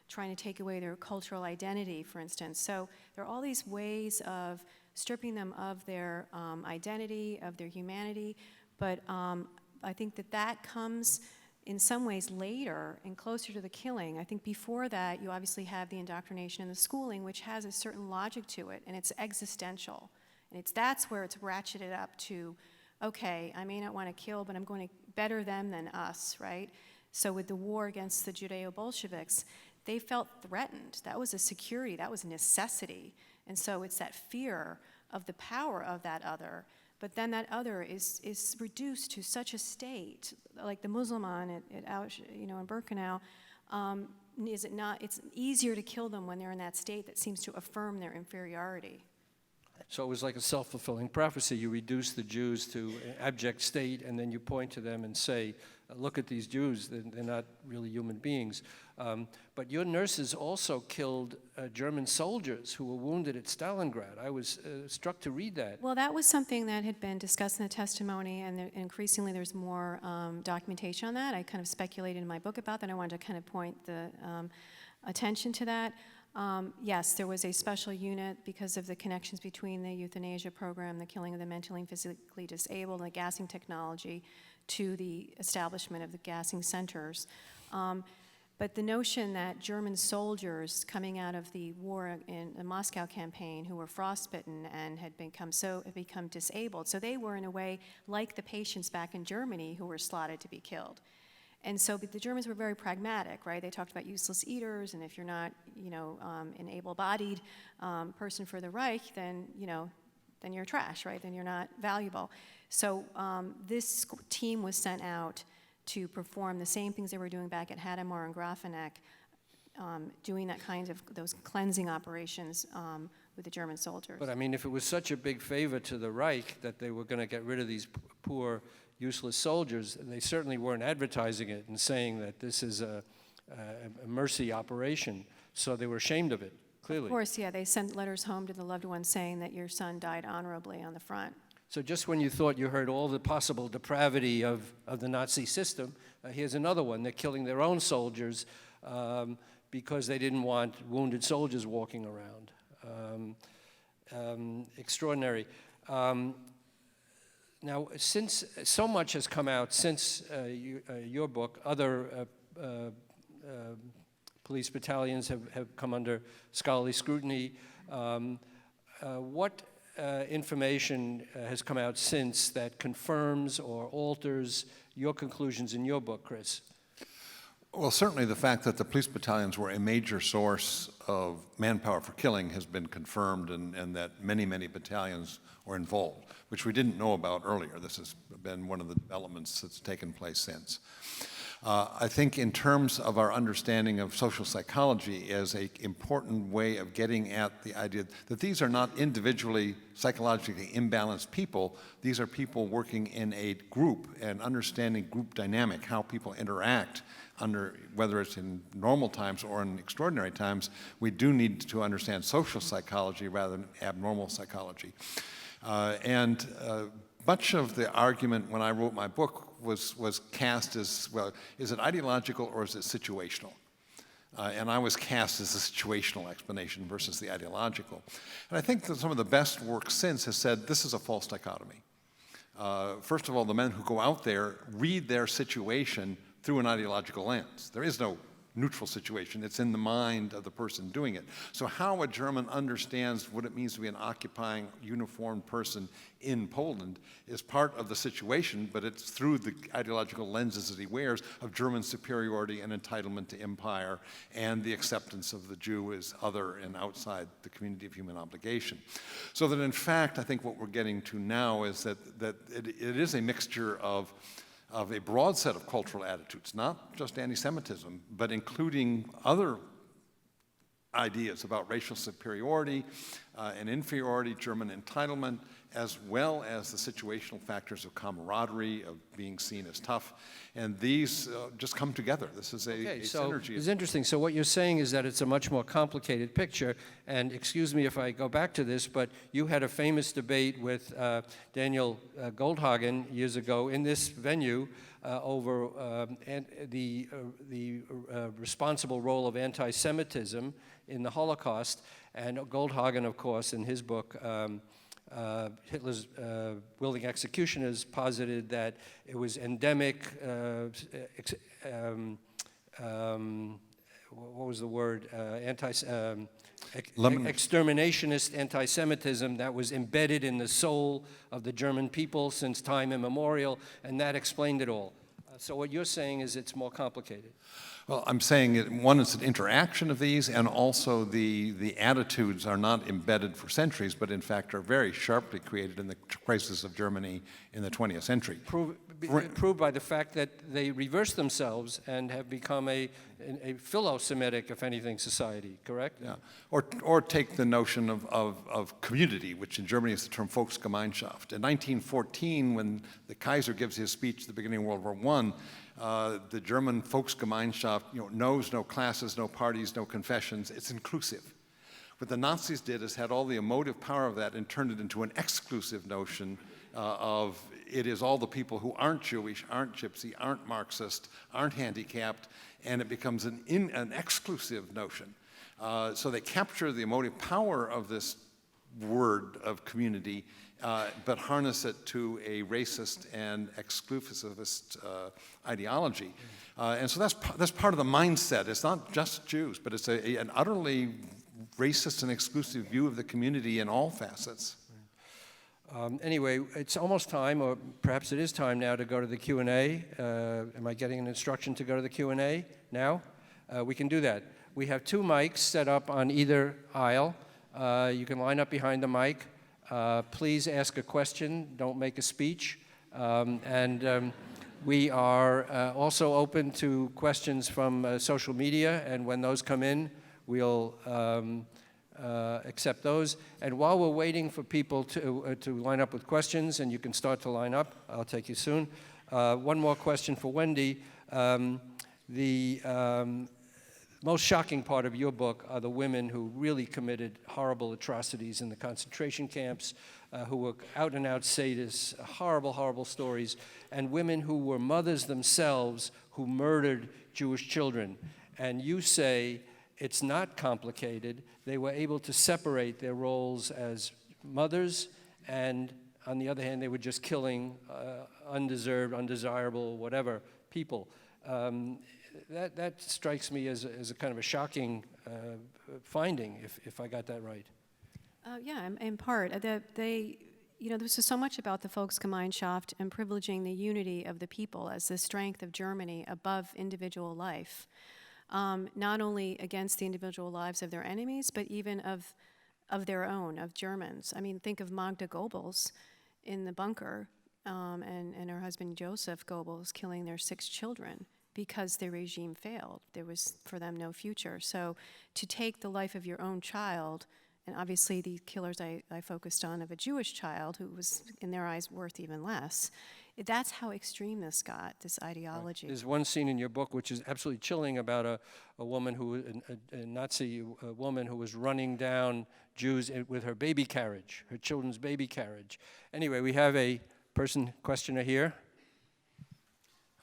trying to take away their cultural identity, for instance. So there are all these ways of stripping them of their identity, of their humanity. But I think that comes in some ways later and closer to the killing. I think before that, you obviously have the indoctrination and the schooling, which has a certain logic to it, and it's existential. And that's where it's ratcheted up to, okay, I may not want to kill, but I'm going to better them than us, right? So with the war against the Judeo-Bolsheviks, they felt threatened. That was a security, that was a necessity. And so it's that fear of the power of that other. But then that other is reduced to such a state, like the Musliman at in Birkenau. Is it not? It's easier to kill them when they're in that state that seems to affirm their inferiority. So it was like a self-fulfilling prophecy. You reduce the Jews to an abject state, and then you point to them and say, look at these Jews, they're not really human beings. But your nurses also killed German soldiers who were wounded at Stalingrad. I was struck to read that. Well, that was something that had been discussed in the testimony, and increasingly there's more documentation on that. I kind of speculated in my book about that. I wanted to kind of point the attention to that. Yes, there was a special unit because of the connections between the euthanasia program, the killing of the mentally and physically disabled, and the gassing technology to the establishment of the gassing centers. But the notion that German soldiers coming out of the war in the Moscow campaign who were frostbitten and had become disabled, so they were in a way like the patients back in Germany who were slotted to be killed. And so the Germans were very pragmatic, right? They talked about useless eaters, and if you're not, an able-bodied person for the Reich, then you're trash, right? Then you're not valuable. So this team was sent out to perform the same things they were doing back at Hadamar and Grafeneck, doing that kind of those cleansing operations with the German soldiers. But I mean, if it was such a big favor to the Reich that they were going to get rid of these poor, useless soldiers, they certainly weren't advertising it and saying that this is a mercy operation. So they were ashamed of it, clearly. Of course, yeah. They sent letters home to the loved ones saying that your son died honorably on the front. So just when you thought you heard all the possible depravity of the Nazi system, here's another one. They're killing their own soldiers because they didn't want wounded soldiers walking around. Extraordinary. Now, since so much has come out since your book, other police battalions have come under scholarly scrutiny. What information has come out since that confirms or alters your conclusions in your book, Chris? Well, certainly the fact that the police battalions were a major source of manpower for killing has been confirmed, and that many, many battalions were involved, which we didn't know about earlier. This has been one of the developments that's taken place since. I think in terms of our understanding of social psychology as an important way of getting at the idea that these are not individually psychologically imbalanced people, these are people working in a group and understanding group dynamic, how people interact under, whether it's in normal times or in extraordinary times. We do need to understand social psychology rather than abnormal psychology. Much of the argument when I wrote my book was cast as, well, is it ideological or is it situational? And I was cast as a situational explanation versus the ideological. And I think that some of the best work since has said this is a false dichotomy. First of all, the men who go out there read their situation through an ideological lens. There is no neutral situation. It's in the mind of the person doing it. So how a German understands what it means to be an occupying uniformed person in Poland is part of the situation, but it's through the ideological lenses that he wears of German superiority and entitlement to empire and the acceptance of the Jew as other and outside the community of human obligation. So that in fact, I think what we're getting to now is that it is a mixture of a broad set of cultural attitudes, not just anti-Semitism, but including other ideas about racial superiority, an inferiority, German entitlement, as well as the situational factors of camaraderie, of being seen as tough. And these just come together. This is a So synergy. it's interesting. So what you're saying is that it's a much more complicated picture. And excuse me if I go back to this, but you had a famous debate with Daniel Goldhagen years ago in this venue over the responsible role of anti-Semitism in the Holocaust. And Goldhagen, of course, in his book, Hitler's Willing Executioners, posited that it was endemic, what was the word, exterminationist anti-Semitism that was embedded in the soul of the German people since time immemorial, and that explained it all. So what you're saying is it's more complicated. Well, I'm saying one is an interaction of these, and also the attitudes are not embedded for centuries, but in fact are very sharply created in the crisis of Germany in the 20th century. Proved by the fact that they reversed themselves and have become a philo-Semitic, if anything, society, correct? Yeah. Or take the notion of community, which in Germany is the term Volksgemeinschaft. In 1914, when the Kaiser gives his speech at the beginning of World War I, the German Volksgemeinschaft knows no classes, no parties, no confessions. It's inclusive. What the Nazis did is had all the emotive power of that and turned it into an exclusive notion of it is all the people who aren't Jewish, aren't Gypsy, aren't Marxist, aren't handicapped, and it becomes an exclusive notion. So they capture the emotive power of this word of community, but harness it to a racist and exclusivist ideology. And so that's part of the mindset. It's not just Jews, but it's an utterly racist and exclusive view of the community in all facets. Anyway, it's almost time, or perhaps it is time now, to go to the Q&A. Am I getting an instruction to go to the Q&A now? We can do that. We have 2 mics set up on either aisle. You can line up behind the mic. Please ask a question. Don't make a speech. We are also open to questions from social media, and when those come in, we'll accept those. And while we're waiting for people to line up with questions, and you can start to line up, I'll take you soon. One more question for Wendy. The most shocking part of your book are the women who really committed horrible atrocities in the concentration camps, who were out-and-out sadists, horrible, horrible stories, and women who were mothers themselves who murdered Jewish children. And you say it's not complicated. They were able to separate their roles as mothers, and on the other hand, they were just killing undeserved, undesirable, whatever, people. That strikes me as a kind of a shocking finding, if I got that right. Yeah, in part. This is so much about the Volksgemeinschaft and privileging the unity of the people as the strength of Germany above individual life, not only against the individual lives of their enemies, but even of their own, of Germans. I mean, think of Magda Goebbels in the bunker and her husband Joseph Goebbels killing their 6 children because the regime failed. There was, for them, no future. So to take the life of your own child, and obviously the killers I focused on of a Jewish child who was, in their eyes, worth even less, that's how extreme this got, this ideology. There's one scene in your book which is absolutely chilling about a woman a Nazi woman who was running down Jews with her baby carriage, her children's baby carriage. Anyway, we have a questioner here.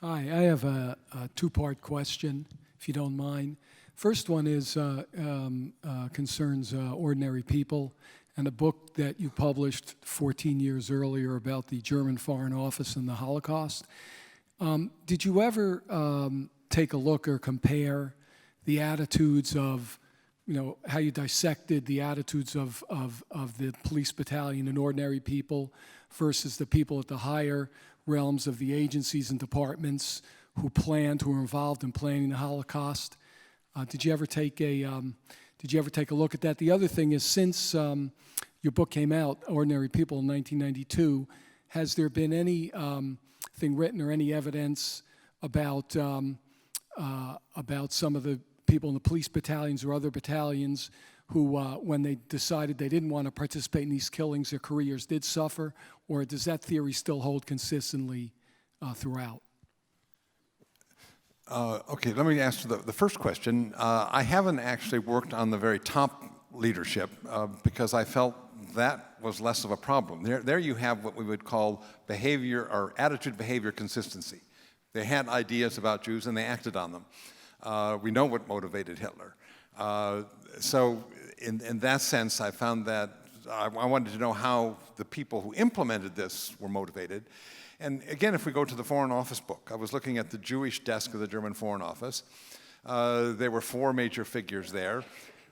Hi, I have a 2-part question, if you don't mind. First one is concerns ordinary people, and a book that you published 14 years earlier about the German Foreign Office and the Holocaust. Did you ever take a look or compare the attitudes of, how you dissected the attitudes of the police battalion and ordinary people versus the people at the higher realms of the agencies and departments who were involved in planning the Holocaust? Did you ever take a look at that? The other thing is, since your book came out, Ordinary People, in 1992, has there been any thing written or any evidence about some of the people in the police battalions or other battalions who, when they decided they didn't want to participate in these killings, their careers did suffer? Or does that theory still hold consistently throughout? Okay, let me answer the first question. I haven't actually worked on the very top leadership because I felt that was less of a problem. There you have what we would call behavior or attitude-behavior consistency. They had ideas about Jews and they acted on them. We know what motivated Hitler. So in that sense, I found that I wanted to know how the people who implemented this were motivated. And again, if we go to the Foreign Office book, I was looking at the Jewish desk of the German Foreign Office. There were 4 major figures there.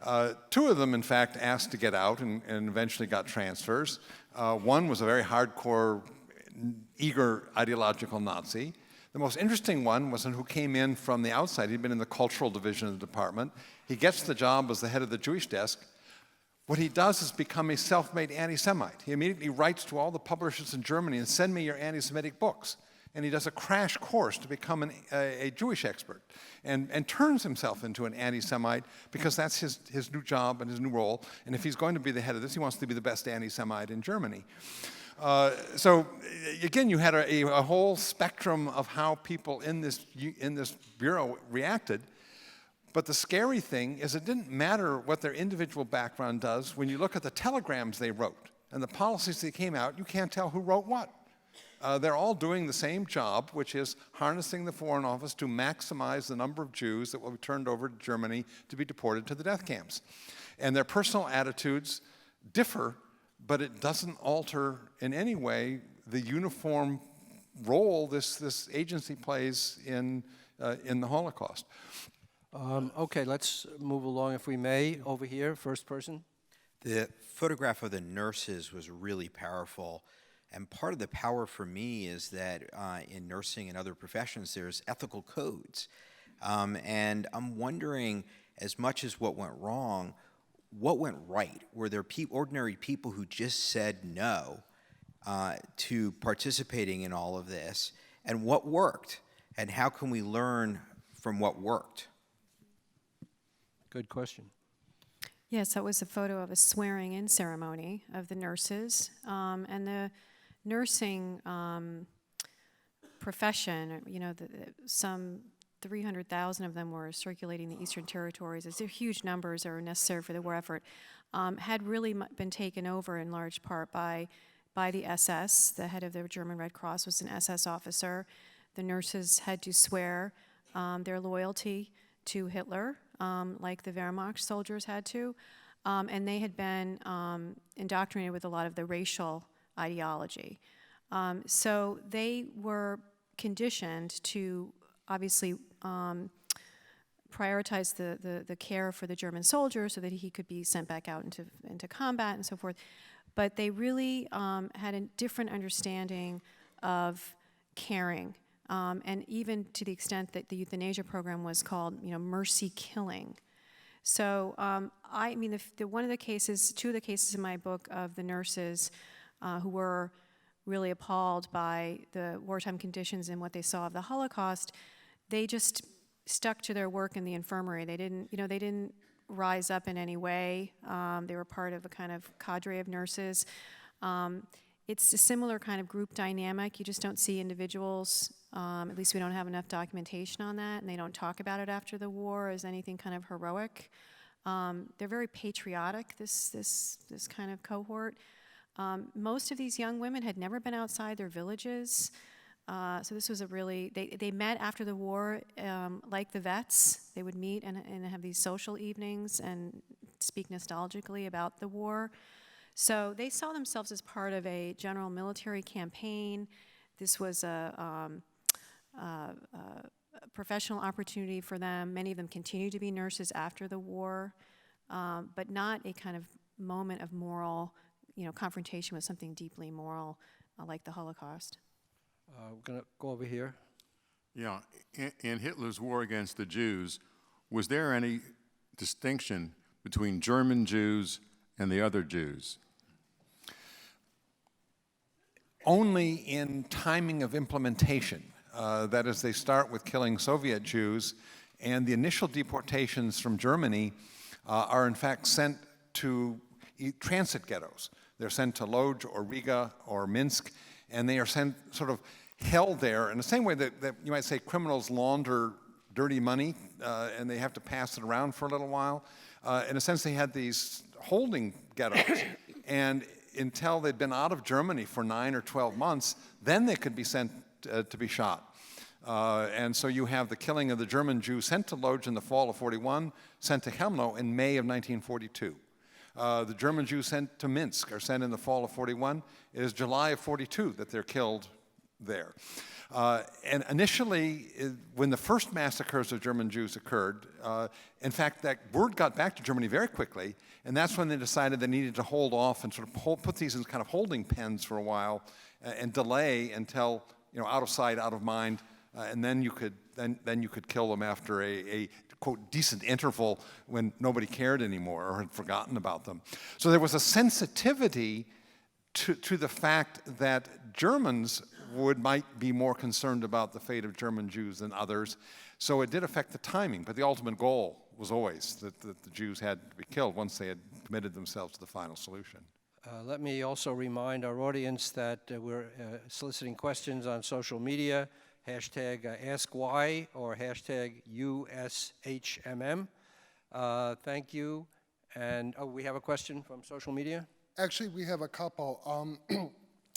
2 of them, in fact, asked to get out and eventually got transfers. One was a very hardcore, eager ideological Nazi. The most interesting one was one who came in from the outside. He'd been in the cultural division of the department. He gets the job as the head of the Jewish desk. What he does is become a self-made anti-Semite. He immediately writes to all the publishers in Germany and send me your anti-Semitic books. And he does a crash course to become a Jewish expert and turns himself into an anti-Semite because that's his new job and his new role. And if he's going to be the head of this, he wants to be the best anti-Semite in Germany. So again, you had a whole spectrum of how people in this bureau reacted. But the scary thing is it didn't matter what their individual background does. When you look at the telegrams they wrote and the policies that came out, you can't tell who wrote what. They're all doing the same job, which is harnessing the Foreign Office to maximize the number of Jews that will be turned over to Germany to be deported to the death camps. And their personal attitudes differ, but it doesn't alter in any way the uniform role this agency plays in the Holocaust. Okay, let's move along if we may. Over here, first person. The photograph of the nurses was really powerful. And part of the power for me is that in nursing and other professions, there's ethical codes. And I'm wondering, as much as what went wrong, what went right? Were there ordinary people who just said no to participating in all of this? And what worked? And how can we learn from what worked? Good question. Yes, that was a photo of a swearing-in ceremony of the nurses. And the nursing profession, you know, some 300,000 of them were circulating the Eastern Territories. These are huge numbers that are necessary for the war effort. Had really been taken over in large part by the SS. The head of the German Red Cross was an SS officer. The nurses had to swear their loyalty to Hitler, like the Wehrmacht soldiers had to. And they had been indoctrinated with a lot of the racial ideology. So they were conditioned to obviously prioritize the care for the German soldier so that he could be sent back out into combat and so forth. But they really had a different understanding of caring. And even to the extent that the euthanasia program was called, you know, mercy killing. So I mean, one of the cases, 2 of the cases in my book of the nurses who were really appalled by the wartime conditions and what they saw of the Holocaust, they just stuck to their work in the infirmary. They didn't rise up in any way. They were part of a kind of cadre of nurses. It's a similar kind of group dynamic. You just don't see individuals, at least we don't have enough documentation on that, and they don't talk about it after the war as anything kind of heroic. They're very patriotic, this kind of cohort. Most of these young women had never been outside their villages. So this was a really, they met after the war like the vets. They would meet and have these social evenings and speak nostalgically about the war. So they saw themselves as part of a general military campaign. This was a professional opportunity for them. Many of them continued to be nurses after the war, but not a kind of moment of moral, confrontation with something deeply moral like the Holocaust. We're going to go over here. Yeah, in Hitler's war against the Jews, was there any distinction between German Jews and the other Jews? Only in timing of implementation. That is, they start with killing Soviet Jews, and the initial deportations from Germany are in fact sent to transit ghettos. They're sent to Lodz or Riga or Minsk, and they are sent sort of held there in the same way that you might say criminals launder dirty money and they have to pass it around for a little while. In a sense, they had these holding ghettos, and until they'd been out of Germany for 9 or 12 months, then they could be sent to be shot. And so you have the killing of the German Jews sent to Lodz in the fall of 41, sent to Chełmno in May of 1942. The German Jews sent to Minsk are sent in the fall of 41. It is July of 42 that they're killed there. And initially, when the first massacres of German Jews occurred, in fact, that word got back to Germany very quickly, and that's when they decided they needed to hold off and sort of put these in kind of holding pens for a while and delay until, out of sight, out of mind, and then you could kill them after a quote decent interval when nobody cared anymore or had forgotten about them. So there was a sensitivity to the fact that Germans might be more concerned about the fate of German Jews than others. So it did affect the timing, but the ultimate goal was always that the Jews had to be killed once they had committed themselves to the final solution. Let me also remind our audience that we're soliciting questions on social media, hashtag AskWhy or hashtag USHMM. Thank you. And we have a question from social media? Actually, we have a couple.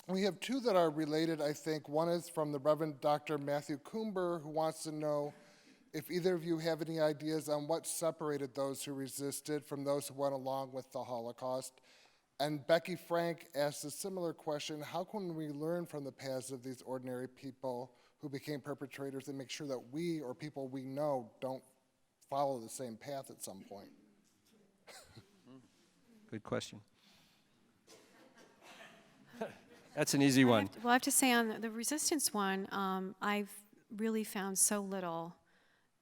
We have two that are related, I think. One is from the Reverend Dr. Matthew Coomber, who wants to know if either of you have any ideas on what separated those who resisted from those who went along with the Holocaust. And Becky Frank asked a similar question: how can we learn from the paths of these ordinary people who became perpetrators and make sure that we or people we know don't follow the same path at some point? Good question. That's an easy one. Well, I have to say on the resistance one, I've really found so little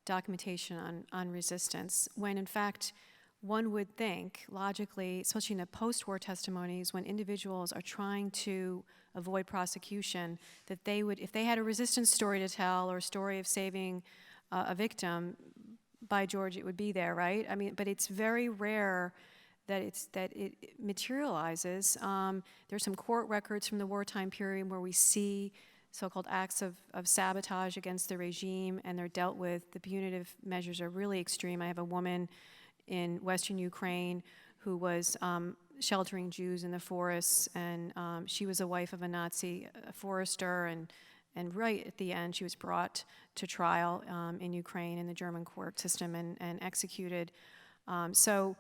documentation on resistance, when in fact one would think, logically, especially in the post-war testimonies, when individuals are trying to avoid prosecution, that they would, if they had a resistance story to tell or a story of saving a victim, by George, it would be there, right? I mean, but it's very rare that it materializes. There's some court records from the wartime period where we see so-called acts of sabotage against the regime, and they're dealt with. The punitive measures are really extreme. I have a woman in Western Ukraine who was sheltering Jews in the forests, and she was a wife of a Nazi forester, and right at the end she was brought to trial in Ukraine in the German court system and executed. So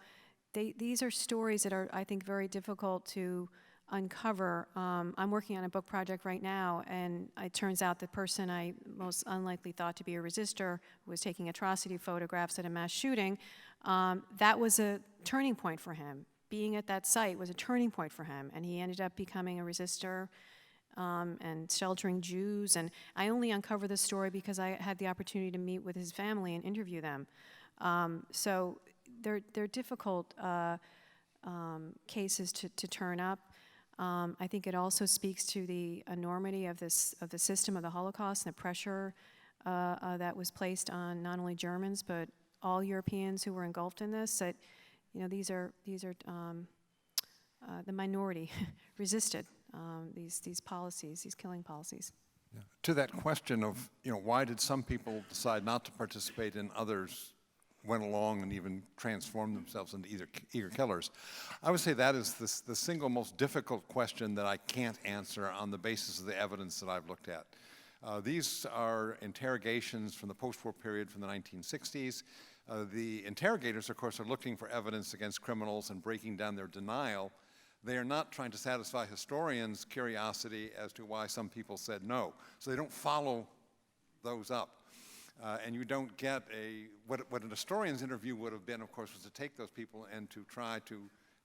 these are stories that are, I think, very difficult to uncover. I'm working on a book project right now, and it turns out the person I most unlikely thought to be a resistor was taking atrocity photographs at a mass shooting. That was a turning point for him. Being at that site was a turning point for him, and he ended up becoming a resistor and sheltering Jews. And I only uncovered this story because I had the opportunity to meet with his family and interview them. So they're difficult cases to turn up. I think it also speaks to the enormity of the system of the Holocaust and the pressure that was placed on not only Germans but all Europeans who were engulfed in this. That these are the minority resisted these policies, these killing policies. Yeah. To that question of why did some people decide not to participate and others went along and even transformed themselves into eager killers, I would say that is the single most difficult question that I can't answer on the basis of the evidence that I've looked at. These are interrogations from the post-war period from the 1960s. The interrogators, of course, are looking for evidence against criminals and breaking down their denial. They are not trying to satisfy historians' curiosity as to why some people said no. So they don't follow those up. And you don't get what an historian's interview would have been, of course, was to take those people and to try to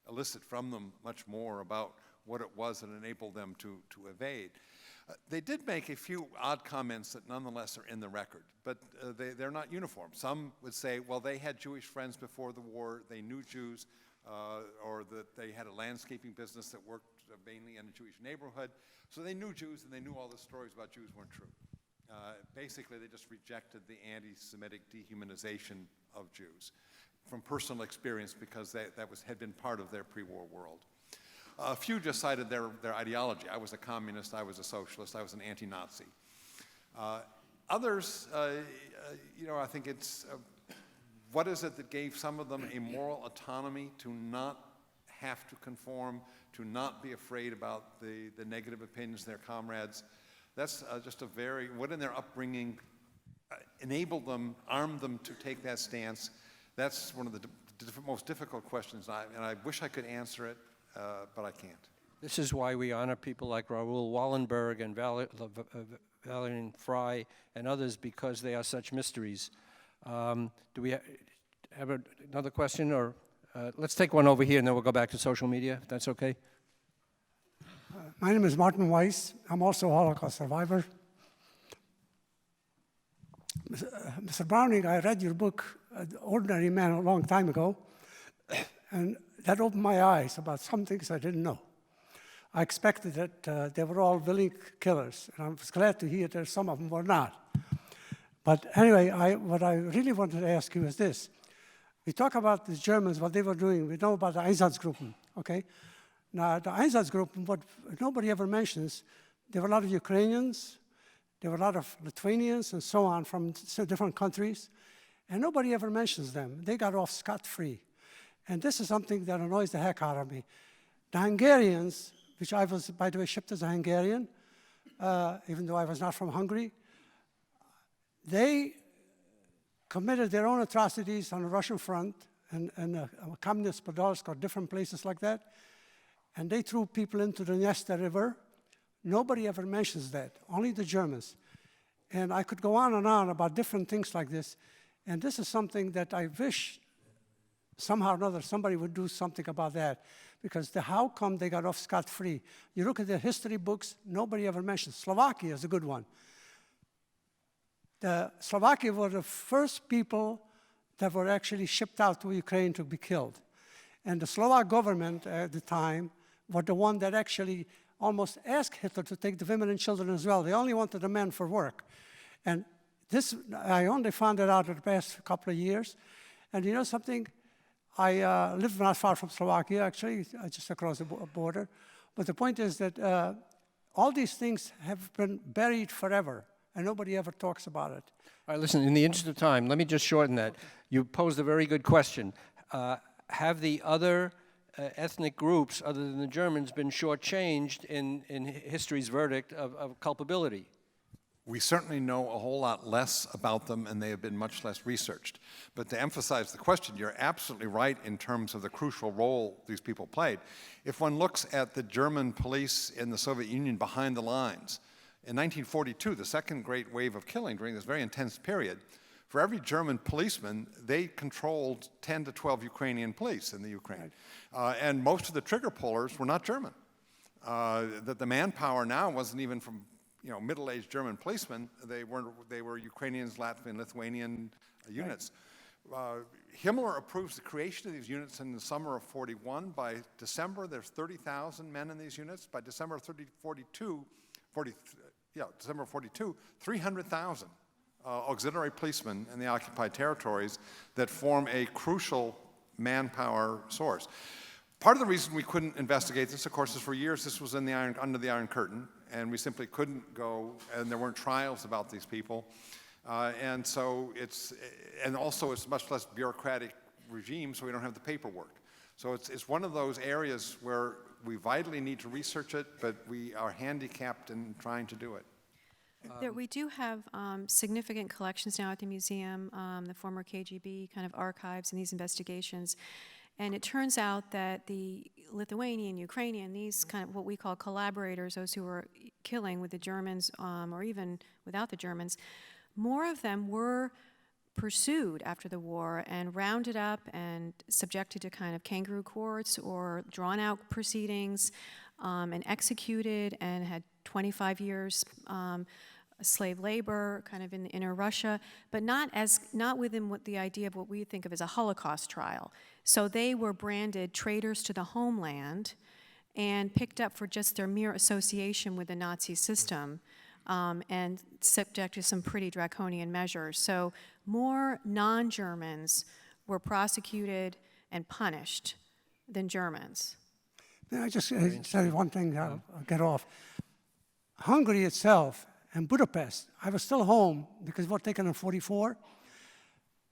elicit from them much more about what it was that enabled them to evade. They did make a few odd comments that nonetheless are in the record, but they're not uniform. Some would say, well, they had Jewish friends before the war, they knew Jews, or that they had a landscaping business that worked mainly in a Jewish neighborhood, so they knew Jews and they knew all the stories about Jews weren't true. Basically, they just rejected the anti-Semitic dehumanization of Jews. from personal experience because had been part of their pre-war world. A few just cited their ideology. I was a communist, I was a socialist, I was an anti-Nazi. Others, I think it's, what is it that gave some of them a moral autonomy to not have to conform, to not be afraid about the negative opinions of their comrades? That's just what in their upbringing enabled them, armed them to take that stance? That's one of the most difficult questions, and I wish I could answer it, but I can't. This is why we honor people like Raoul Wallenberg and Valerian Fry and others, because they are such mysteries. Do we have another question? Or let's take one over here, and then we'll go back to social media, if that's okay. My name is Martin Weiss. I'm also a Holocaust survivor. Mr. Browning, I read your book, Ordinary Man, a long time ago, and that opened my eyes about some things I didn't know. I expected that they were all willing killers, and I was glad to hear that some of them were not. But anyway, what I really wanted to ask you is this. We talk about the Germans, what they were doing. We know about the Einsatzgruppen, okay? Now, the Einsatzgruppen, what nobody ever mentions, there were a lot of Ukrainians, there were a lot of Lithuanians and so on from different countries, and nobody ever mentions them. They got off scot-free. And this is something that annoys the heck out of me. The Hungarians, which I was, by the way, shipped as a Hungarian, even though I was not from Hungary, they committed their own atrocities on the Russian front and communist Podolsk or different places like that, and they threw people into the Dniester River. Nobody ever mentions that, only the Germans. And I could go on and on about different things like this, and this is something that I wish somehow or another somebody would do something about that, because how come they got off scot-free? You look at their history books, nobody ever mentions. Slovakia is a good one. The Slovakia were the first people that were actually shipped out to Ukraine to be killed. And the Slovak government at the time were the one that actually almost asked Hitler to take the women and children as well. They only wanted the men for work. And this, I only found it out in the past couple of years. And you know something? I live not far from Slovakia, actually, just across the border. But the point is that all these things have been buried forever, and nobody ever talks about it. All right, listen, in the interest of time, let me just shorten that. You posed a very good question. Have the other ethnic groups, other than the Germans, been shortchanged in history's verdict of culpability? We certainly know a whole lot less about them, and they have been much less researched. But to emphasize the question, you're absolutely right in terms of the crucial role these people played. If one looks at the German police in the Soviet Union behind the lines, in 1942, the second great wave of killing during this very intense period, for every German policeman, they controlled 10 to 12 Ukrainian police in the Ukraine. And most of the trigger pullers were not German. That the manpower now wasn't even from middle-aged German policemen. They were Ukrainians, Latvian, Lithuanian units. Himmler approves the creation of these units in the summer of 41. By December, there's 30,000 men in these units. By December 42, 300,000 auxiliary policemen in the occupied territories that form a crucial manpower source. Part of the reason we couldn't investigate this, of course, is for years this was under the Iron Curtain, and we simply couldn't go, and there weren't trials about these people. And also it's much less bureaucratic regime, so we don't have the paperwork. So it's one of those areas where we vitally need to research it, but we are handicapped in trying to do it. We do have significant collections now at the museum, the former KGB kind of archives and these investigations. And it turns out that the Lithuanian, Ukrainian, these kind of what we call collaborators, those who were killing with the Germans or even without the Germans, more of them were pursued after the war and rounded up and subjected to kind of kangaroo courts or drawn out proceedings and executed and had 25 years slave labor kind of in inner Russia, but not within the idea of what we think of as a Holocaust trial. So they were branded traitors to the homeland and picked up for just their mere association with the Nazi system and subject to some pretty draconian measures. So more non-Germans were prosecuted and punished than Germans. May I just say one thing, I'll get off. Hungary itself and Budapest, I was still home because we were taken in 44.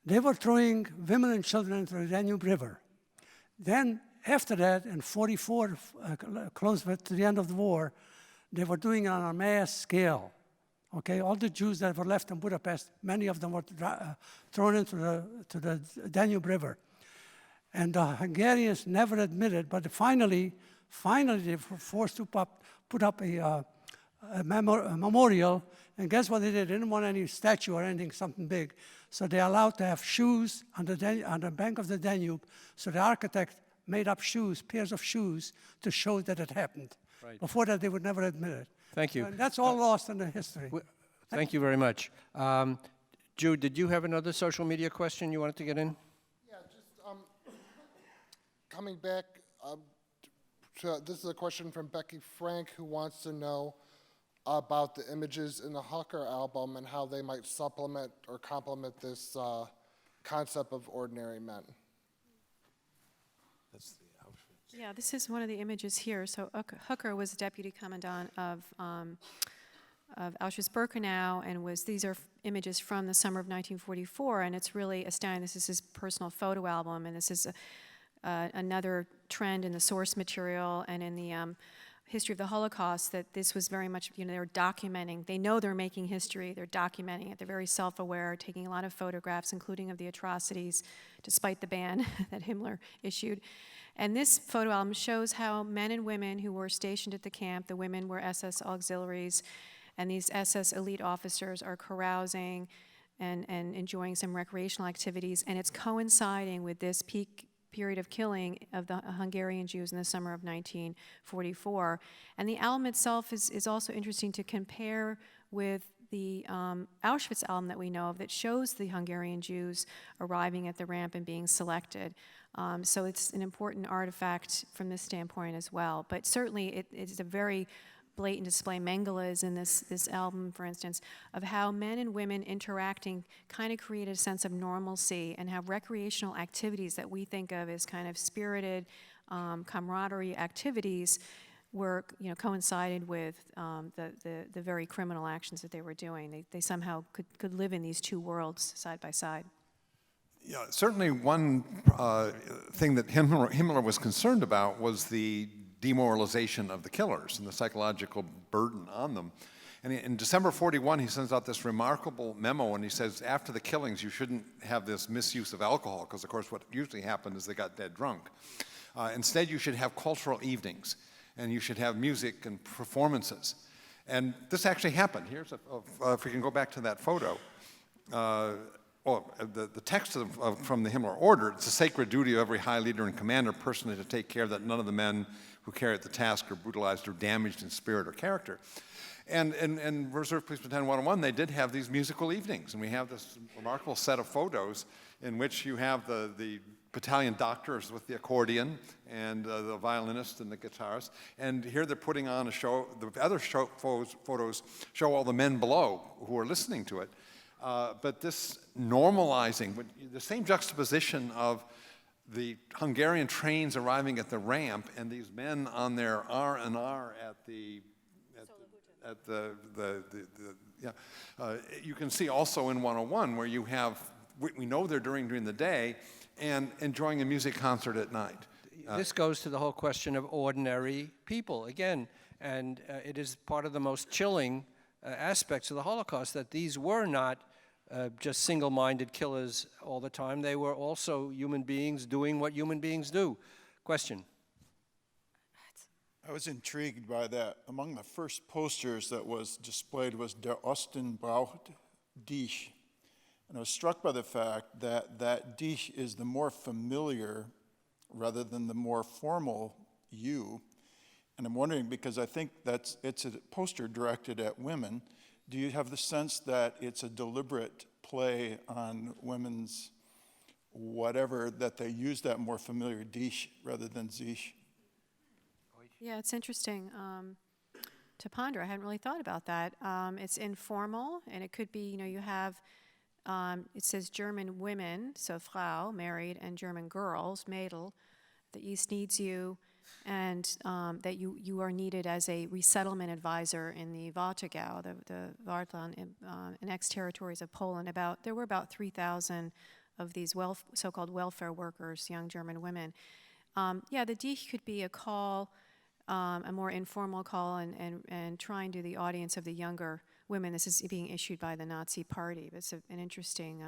They were throwing women and children into the Danube River. Then, after that, in 44, close to the end of the war, they were doing it on a mass scale. Okay, all the Jews that were left in Budapest, many of them were thrown into the Danube River. And the Hungarians never admitted, but finally they were forced to put up a memorial. And guess what they did? They didn't want any statue or anything, something big. So they allowed to have shoes on the bank of the Danube. So the architect made up shoes, pairs of shoes, to show that it happened. Right. Before that, they would never admit it. Thank you. And that's all lost in the history. Thank you very much. Jude, did you have another social media question you wanted to get in? Yeah, just coming back, this is a question from Becky Frank, who wants to know about the images in the Hucker album and how they might supplement or complement this concept of ordinary men. Yeah, this is one of the images here. So Hooker was deputy commandant of Auschwitz-Birkenau, and these are images from the summer of 1944, and it's really astounding. This is his personal photo album, and this is another trend in the source material and in the history of the Holocaust, that this was very much, they're documenting. They know they're making history. They're documenting it. They're very self-aware, taking a lot of photographs, including of the atrocities, despite the ban that Himmler issued. And this photo album shows how men and women who were stationed at the camp, the women were SS auxiliaries, and these SS elite officers are carousing and enjoying some recreational activities, and it's coinciding with this peak period of killing of the Hungarian Jews in the summer of 1944. And the album itself is also interesting to compare with the Auschwitz album that we know of that shows the Hungarian Jews arriving at the ramp and being selected. So it's an important artifact from this standpoint as well. But certainly it's a very blatant display. Mengele is in this album, for instance, of how men and women interacting kind of created a sense of normalcy, and how recreational activities that we think of as kind of spirited camaraderie activities were, coincided with the very criminal actions that they were doing. They somehow could live in these two worlds side by side. Yeah, certainly one thing that Himmler was concerned about was the demoralization of the killers and the psychological burden on them. And in December 41, he sends out this remarkable memo, and he says, after the killings, you shouldn't have this misuse of alcohol, because of course what usually happened is they got dead drunk. Instead, you should have cultural evenings, and you should have music and performances. And this actually happened. Here's if we can go back to that photo. The text from the Himmler order, it's a sacred duty of every high leader and commander personally to take care that none of the men who carry out the task are brutalized or damaged in spirit or character. And in Reserve Police Battalion 101, they did have these musical evenings, and we have this remarkable set of photos in which you have the battalion doctors with the accordion and the violinist and the guitarist. And here they're putting on a show. The other photos show all the men below who are listening to it. But this normalizing, the same juxtaposition of the Hungarian trains arriving at the ramp and these men on their R&R you can see also in 101 where you have, we know they're during the day and enjoying a music concert at night. This goes to the whole question of ordinary people again, and it is part of the most chilling aspects of the Holocaust, that these were not just single-minded killers all the time. They were also human beings doing what human beings do. Question. I was intrigued by that. Among the first posters that was displayed was Der Osten braucht dich. And I was struck by the fact that dich is the more familiar rather than the more formal you. And I'm wondering, because I think it's a poster directed at women, do you have the sense that it's a deliberate play on women's whatever, that they use that more familiar dich rather than sich? Yeah, it's interesting to ponder. I hadn't really thought about that. It's informal, and it could be, you have it says German women, so Frau, married, and German girls, Mädel. The East needs you, and that you are needed as a resettlement advisor in the Wartegau, the Wartland, annexed territories of Poland. There were about 3,000 of these so-called welfare workers, young German women. Yeah, the Dich could be a call, a more informal call, and trying to the audience of the younger women. This is being issued by the Nazi Party. It's an interesting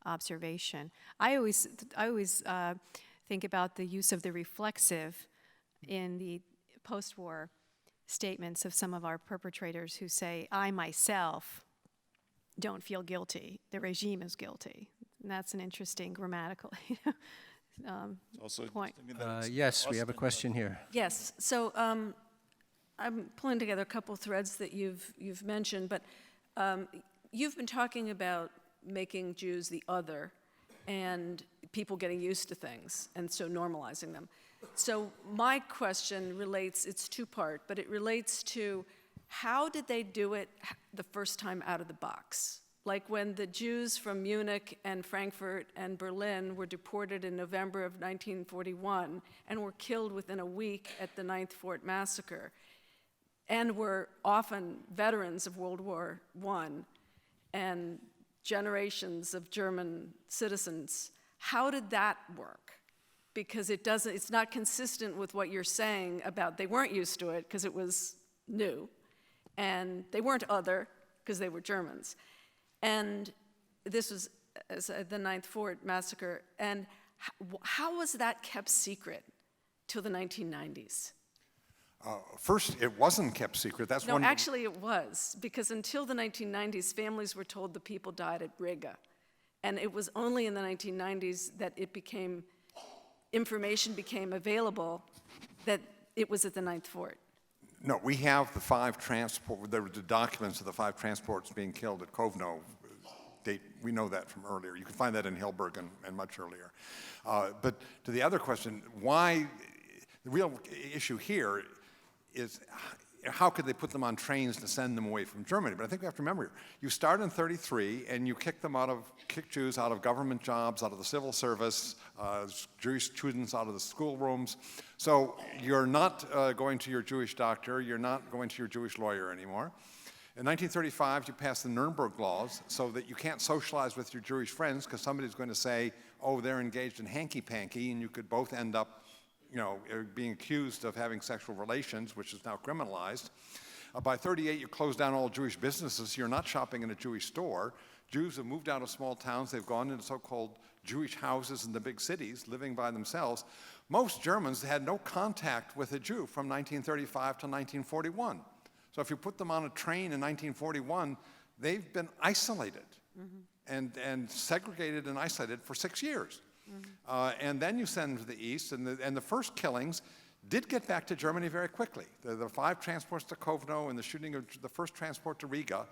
observation. I always think about the use of the reflexive in the post-war statements of some of our perpetrators who say, I myself don't feel guilty. The regime is guilty. And that's an interesting grammatical point. Yes, we have a question here. Yes, so I'm pulling together a couple threads that you've mentioned, but you've been talking about making Jews the other and people getting used to things, and so normalizing them. So my question relates, it's two-part, but it relates to how did they do it the first time out of the box? Like when the Jews from Munich and Frankfurt and Berlin were deported in November of 1941 and were killed within a week at the Ninth Fort Massacre, and were often veterans of World War I and generations of German citizens. How did that work? Because it's not consistent with what you're saying about they weren't used to it because it was new, and they weren't other because they were Germans. And this was the Ninth Fort Massacre. And how was that kept secret till the 1990s? First, it wasn't kept secret. That's No, one. actually it was, because until the 1990s, families were told the people died at Riga. And it was only in the 1990s that information became available that it was at the Ninth Fort. No, we have the documents of the 5 transports being killed at Kovno. We know that from earlier. You can find that in Hilberg and much earlier. But to the other question, why, the real issue here is how could they put them on trains to send them away from Germany? But I think we have to remember, you start in 1933 and you kick Jews out of government jobs, out of the civil service, Jewish students out of the schoolrooms. So you're not going to your Jewish doctor, you're not going to your Jewish lawyer anymore. In 1935, you pass the Nuremberg laws so that you can't socialize with your Jewish friends because somebody's going to say, oh, they're engaged in hanky-panky, and you could both end up being accused of having sexual relations, which is now criminalized. By 1938, you close down all Jewish businesses. You're not shopping in a Jewish store. Jews have moved out of small towns. They've gone into so-called Jewish houses in the big cities, living by themselves. Most Germans had no contact with a Jew from 1935 to 1941. So if you put them on a train in 1941, they've been isolated and segregated and isolated for 6 years. And then you send them to the east, and the first killings did get back to Germany very quickly. The 5 transports to Kovno and the shooting of the first transport to Riga,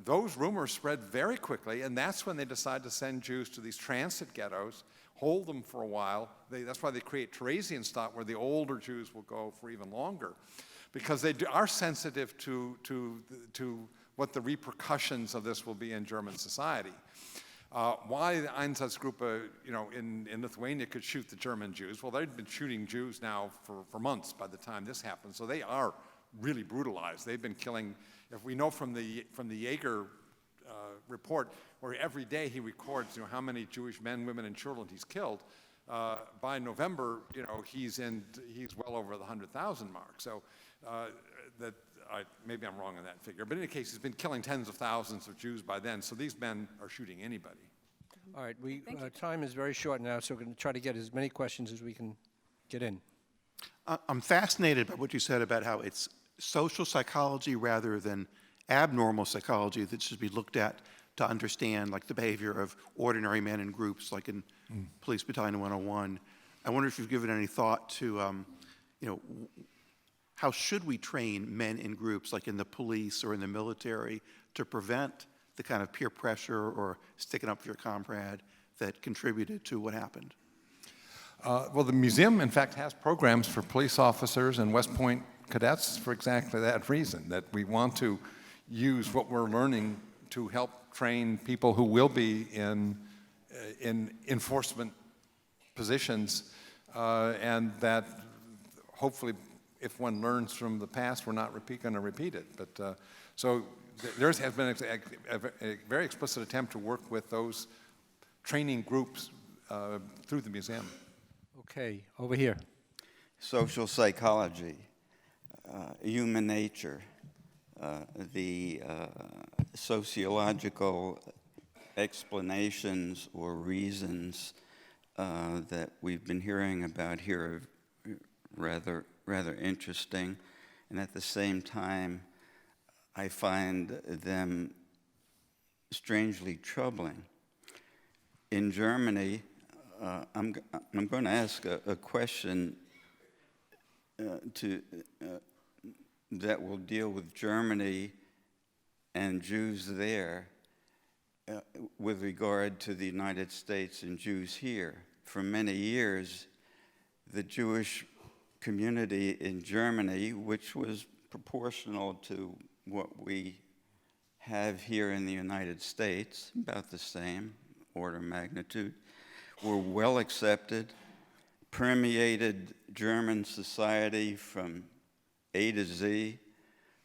those rumors spread very quickly, and that's when they decide to send Jews to these transit ghettos, hold them for a while. That's why they create Theresienstadt, where the older Jews will go for even longer, because they are sensitive to what the repercussions of this will be in German society. Why the Einsatzgruppe, in Lithuania could shoot the German Jews? Well, they've been shooting Jews now for months by the time this happened, so they are really brutalized. They've been killing, if we know from the Jaeger report, where every day he records, how many Jewish men, women, and children he's killed. By November, he's well over the 100,000 mark. So maybe I'm wrong on that figure, but in any case, he's been killing tens of thousands of Jews by then, so these men are shooting anybody. All right, time is very short now, so we're going to try to get as many questions as we can get in. I'm fascinated by what you said about how it's social psychology rather than abnormal psychology that should be looked at to understand, like, the behavior of ordinary men in groups, like in Police Battalion 101. I wonder if you've given any thought to, how should we train men in groups, like in the police or in the military, to prevent the kind of peer pressure or sticking up for your comrade that contributed to what happened? Well, the museum, in fact, has programs for police officers and West Point cadets for exactly that reason, that we want to use what we're learning to help train people who will be in enforcement positions, and that hopefully, if one learns from the past, we're not going to repeat it. But so there has been a very explicit attempt to work with those training groups through the museum. Okay, over here. Social psychology, human nature, the sociological explanations or reasons that we've been hearing about here are rather interesting, and at the same time, I find them strangely troubling. In Germany, I'm going to ask a question that will deal with Germany and Jews there with regard to the United States and Jews here. For many years, the Jewish community in Germany, which was proportional to what we have here in the United States, about the same order of magnitude, were well accepted, permeated German society from A to Z,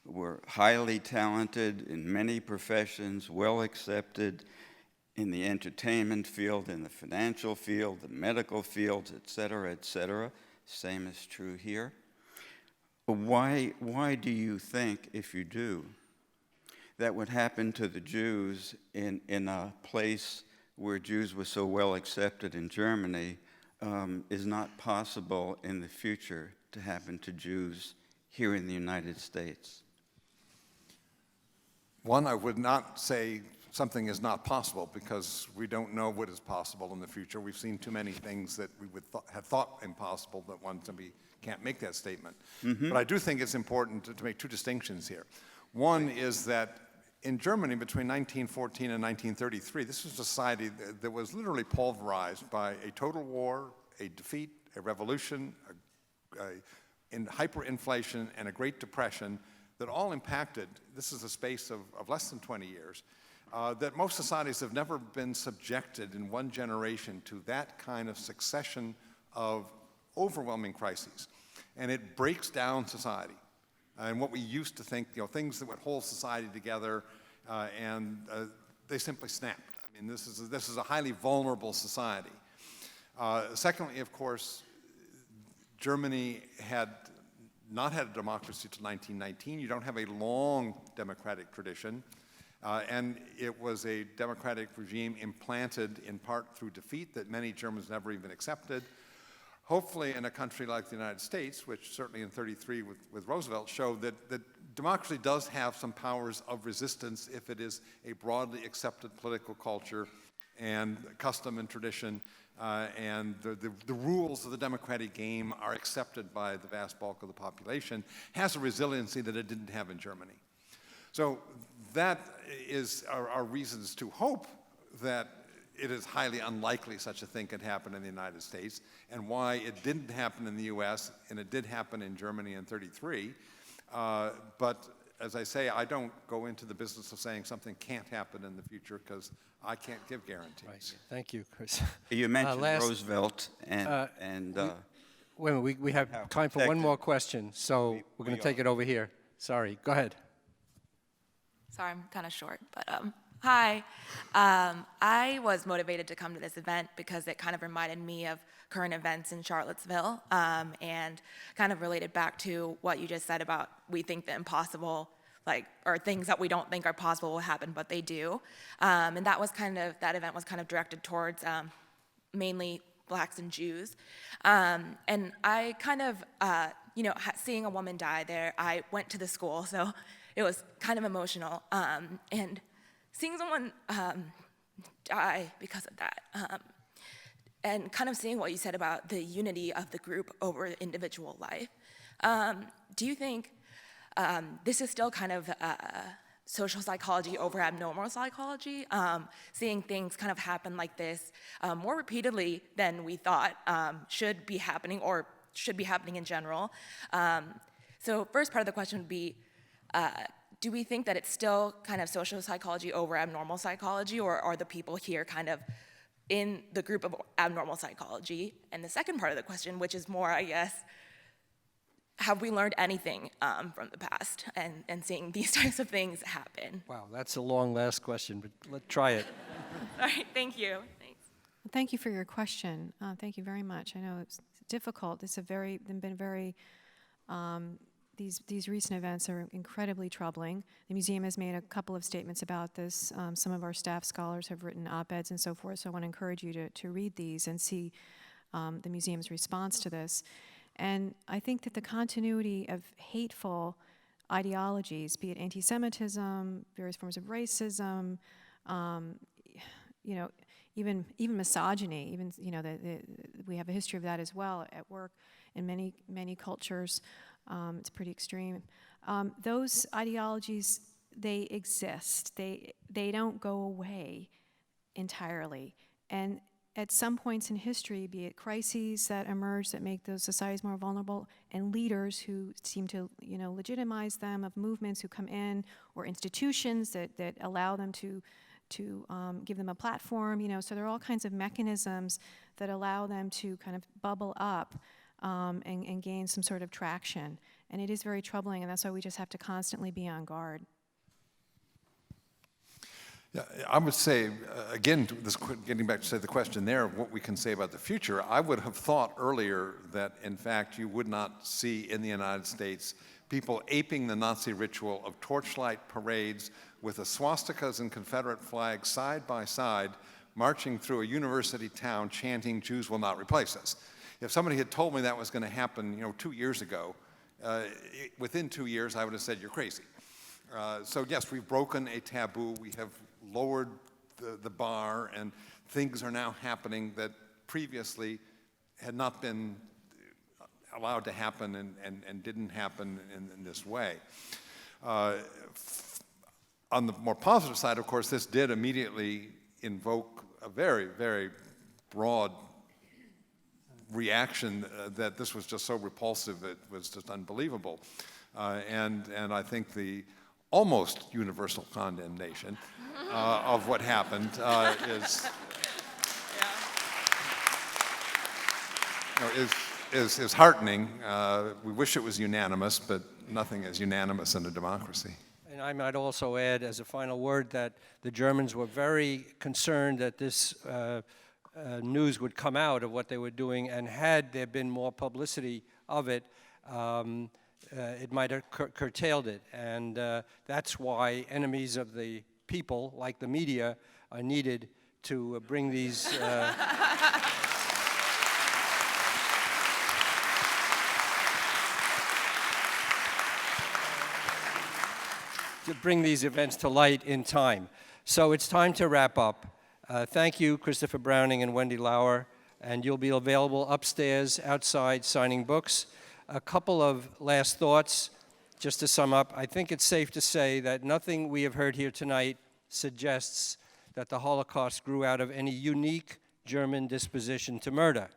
were highly talented in many professions, well accepted in the entertainment field, in the financial field, the medical field, et cetera, same is true here. Why do you think, if you do, that what happened to the Jews in a place where Jews were so well accepted in Germany is not possible in the future to happen to Jews here in the United States? One, I would not say something is not possible because we don't know what is possible in the future. We've seen too many things that we would have thought impossible that one simply can't make that statement. But I do think it's important to make two distinctions here. One is that in Germany between 1914 and 1933, this was a society that was literally pulverized by a total war, a defeat, a revolution, in hyperinflation, and a Great Depression that all impacted, this is a space of less than 20 years, that most societies have never been subjected in one generation to that kind of succession of overwhelming crises. And it breaks down society. And what we used to think, things that would hold society together, and they simply snapped. I mean, this is a highly vulnerable society. Secondly, of course, Germany had not had a democracy till 1919. You don't have a long democratic tradition. And it was a democratic regime implanted in part through defeat that many Germans never even accepted. Hopefully in a country like the United States, which certainly in 33 with Roosevelt showed that democracy does have some powers of resistance if it is a broadly accepted political culture and custom and tradition, and the rules of the democratic game are accepted by the vast bulk of the population, has a resiliency that it didn't have in Germany. So that is our reasons to hope that it is highly unlikely such a thing could happen in the United States, and why it didn't happen in the US, and it did happen in Germany in 33. But as I say, I don't go into the business of saying something can't happen in the future, because I can't give guarantees. Right. Thank you, Chris. You mentioned Roosevelt and wait a minute, we have time for one more question, so we're going to take it over here. Sorry, go ahead. Sorry, I'm kind of short, but hi. I was motivated to come to this event because it kind of reminded me of current events in Charlottesville, and kind of related back to what you just said about we think the impossible, or things that we don't think are possible will happen, but they do. And that event was kind of directed towards mainly Blacks and Jews. And I kind of, seeing a woman die there, I went to the school, so it was kind of emotional. And seeing someone die because of that, and kind of seeing what you said about the unity of the group over individual life, do you think this is still kind of social psychology over abnormal psychology, seeing things kind of happen like this more repeatedly than we thought should be happening or should be happening in general? So first part of the question would be, do we think that it's still kind of social psychology over abnormal psychology, or are the people here kind of in the group of abnormal psychology? And the second part of the question, which is more, I guess, have we learned anything from the past and seeing these types of things happen? Wow, that's a long last question, but let's try it. All right, thank you. Thanks. Well, thank you for your question. Thank you very much. I know it's difficult. It's been very. These recent events are incredibly troubling. The museum has made a couple of statements about this. Some of our staff scholars have written op-eds and so forth, so I want to encourage you to read these and see the museum's response to this. And I think that the continuity of hateful ideologies, be it anti-Semitism, various forms of racism, even misogyny, we have a history of that as well at work in many cultures. It's pretty extreme. Those ideologies, they exist. They don't go away entirely. And at some points in history, be it crises that emerge that make those societies more vulnerable, and leaders who seem to legitimize them, of movements who come in, or institutions that allow them to give them a platform, so there are all kinds of mechanisms that allow them to kind of bubble up and gain some sort of traction. And it is very troubling, and that's why we just have to constantly be on guard. Yeah, I would say, again, getting back to say the question there of what we can say about the future, I would have thought earlier that, in fact, you would not see in the United States people aping the Nazi ritual of torchlight parades with the swastikas and Confederate flags side by side, marching through a university town chanting, "Jews will not replace us." If somebody had told me that was going to happen, 2 years ago, within 2 years, I would have said, "You're crazy." So yes, we've broken a taboo. We have lowered the bar, and things are now happening that previously had not been allowed to happen and didn't happen in this way. On the more positive side, of course, this did immediately invoke a very, very broad reaction that this was just so repulsive, it was just unbelievable. And I think the almost universal condemnation of what happened is heartening. We wish it was unanimous, but nothing is unanimous in a democracy. And I might also add, as a final word, that the Germans were very concerned that this news would come out of what they were doing, and had there been more publicity of it, it might have curtailed it. And that's why enemies of the people, like the media, are needed to bring these events to light in time. So it's time to wrap up. Thank you, Christopher Browning and Wendy Lauer, and you'll be available upstairs, outside, signing books. A couple of last thoughts, just to sum up. I think it's safe to say that nothing we have heard here tonight suggests that the Holocaust grew out of any unique German disposition to murder.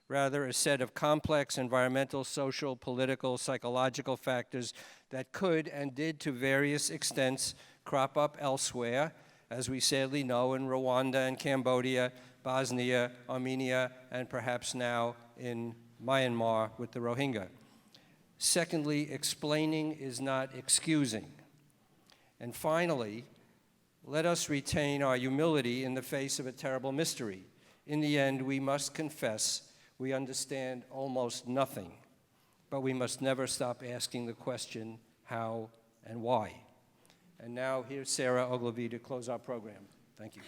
Rather, a set of complex environmental, social, political, psychological factors that could and did to various extents crop up elsewhere, as we sadly know in Rwanda and Cambodia, Bosnia, Armenia, and perhaps now in Myanmar with the Rohingya. Secondly, explaining is not excusing. And finally, let us retain our humility in the face of a terrible mystery. In the end, we must confess we understand almost nothing, but we must never stop asking the question, how and why. And now, here's Sarah Ogilvie to close our program. Thank you.